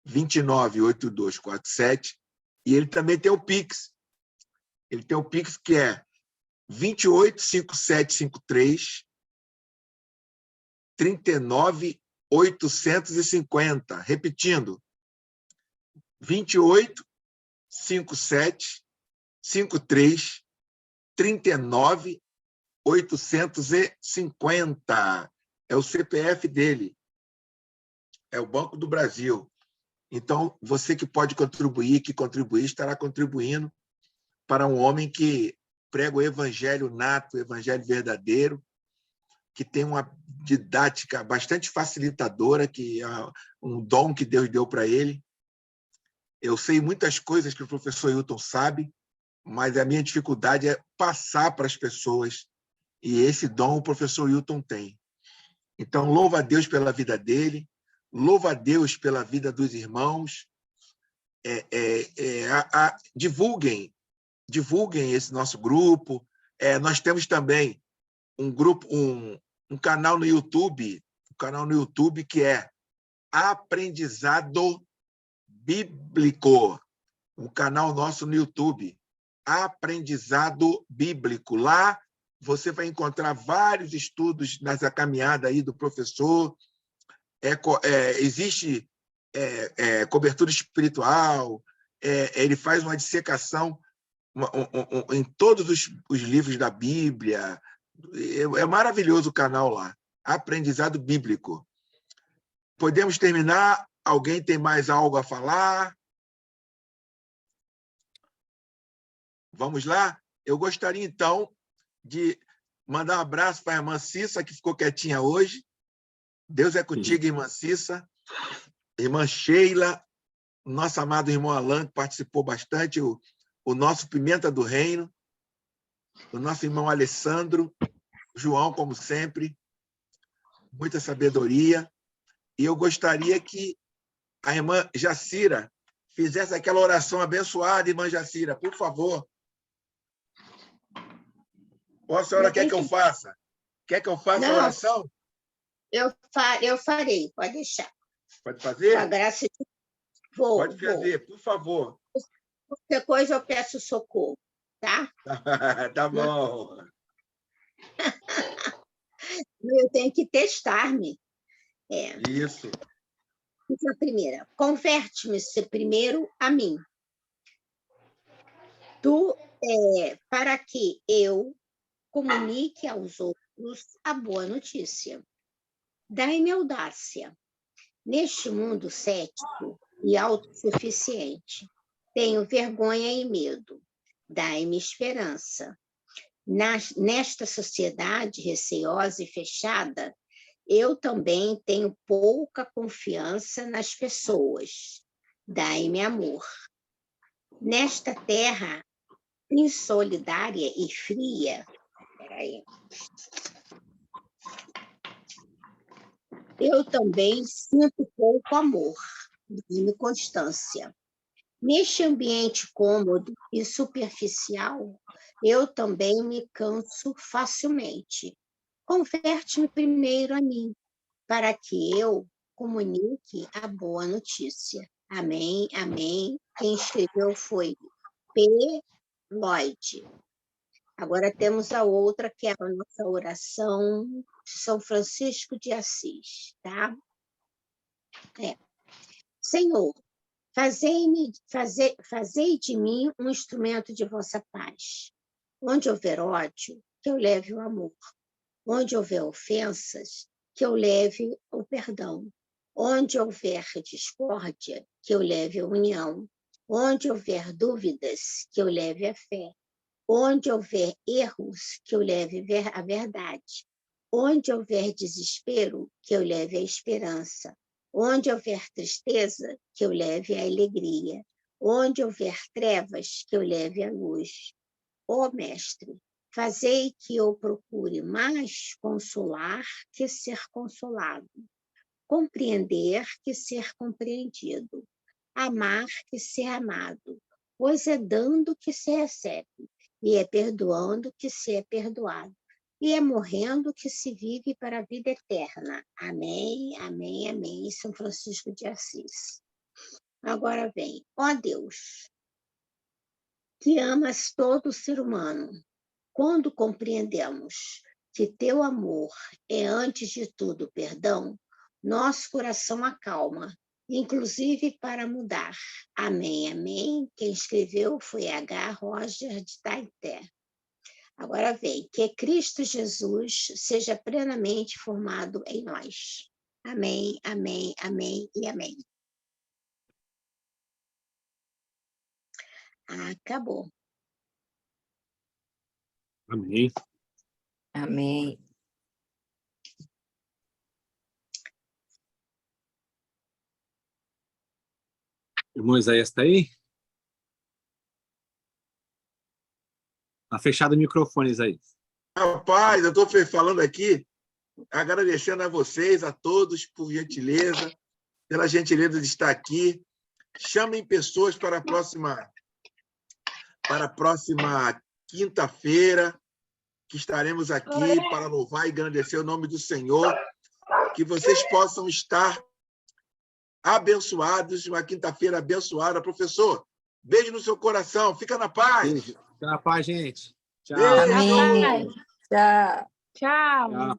298247. E ele também tem o Pix. Ele tem o Pix que é 285753 39.850. Repetindo, 28 57 53 39 850. É o CPF dele. É o Banco do Brasil. Então, você que pode contribuir, que contribuir, estará contribuindo para um homem que prega o evangelho nato, o evangelho verdadeiro, que tem uma didática bastante facilitadora, que é um dom que Deus deu para ele. Eu sei muitas coisas que o professor Hilton sabe, mas a minha dificuldade é passar para as pessoas, e esse dom o professor Hilton tem. Então, louva a Deus pela vida dele, louva a Deus pela vida dos irmãos, divulguem esse nosso grupo. Nós temos também um grupo, um canal no YouTube, que é Aprendizado Bíblico, um canal nosso no YouTube, Aprendizado Bíblico. Lá você vai encontrar vários estudos nessa caminhada aí do professor. Existe cobertura espiritual, ele faz uma dissecação em todos os livros da Bíblia. É maravilhoso o canal lá, Aprendizado Bíblico. Podemos terminar? Alguém tem mais algo a falar? Vamos lá? Eu gostaria, então, de mandar um abraço para a irmã Cissa, que ficou quietinha hoje. Deus é contigo, irmã Cissa. Irmã Sheila, nosso amado irmão Alan, que participou bastante, o nosso Pimenta do Reino, o nosso irmão Alessandro, João, como sempre, muita sabedoria. E eu gostaria que a irmã Jacira fizesse aquela oração abençoada, irmã Jacira, por favor. Ou a senhora quer que eu faça? Quer que eu faça a oração? Eu farei, pode deixar. Pode fazer? Com a graça de... Pode fazer, por favor. Qualquer coisa eu peço socorro, tá? Tá bom. Eu tenho que testar-me. Isso. A primeira, converte-me primeiro a mim. Para que eu comunique aos outros a boa notícia. Dai-me audácia. Neste mundo cético e autossuficiente, tenho vergonha e medo. Dai-me esperança. Nesta sociedade receosa e fechada, eu também tenho pouca confiança nas pessoas. Dai-me amor. Nesta terra insolidária e fria, eu também sinto pouco amor. Dai-me constância. Neste ambiente cômodo e superficial, eu também me canso facilmente. Converte-me primeiro a mim, para que eu comunique a boa notícia. Amém, amém. Quem escreveu foi P. Lloyd. Agora temos a outra, que é a nossa oração de São Francisco de Assis, tá? Senhor, fazei de mim um instrumento de vossa paz. Onde houver ódio, que eu leve o amor. Onde houver ofensas, que eu leve o perdão. Onde houver discórdia, que eu leve a união. Onde houver dúvidas, que eu leve a fé. Onde houver erros, que eu leve a verdade. Onde houver desespero, que eu leve a esperança. Onde houver tristeza, que eu leve a alegria. Onde houver trevas, que eu leve a luz. Ó Mestre, fazei que eu procure mais consolar que ser consolado, compreender que ser compreendido, amar que ser amado, pois é dando que se recebe, e é perdoando que se é perdoado, e é morrendo que se vive para a vida eterna. Amém, amém, amém. São Francisco de Assis. Agora vem, ó Deus, que amas todo ser humano, quando compreendemos que teu amor é, antes de tudo, perdão, nosso coração acalma, inclusive para mudar. Amém, amém. Quem escreveu foi H. Roger de Taité. Agora vem, que Cristo Jesus seja plenamente formado em nós. Amém, amém, amém e amém. Acabou. Amém. Amém. Irmão Isaías está aí? Está fechado o microfone, Isaías. Rapaz, eu estou falando aqui, agradecendo a vocês, a todos, por gentileza, pela gentileza de estar aqui. Chamem pessoas para a próxima quinta-feira, que estaremos aqui para louvar e engrandecer o nome do Senhor, que vocês possam estar abençoados, uma quinta-feira abençoada. Professor, beijo no seu coração, fica na paz. Beijo. Fica na paz, gente. Tchau. Beijo. Amém. Tchau. Tchau. Tchau.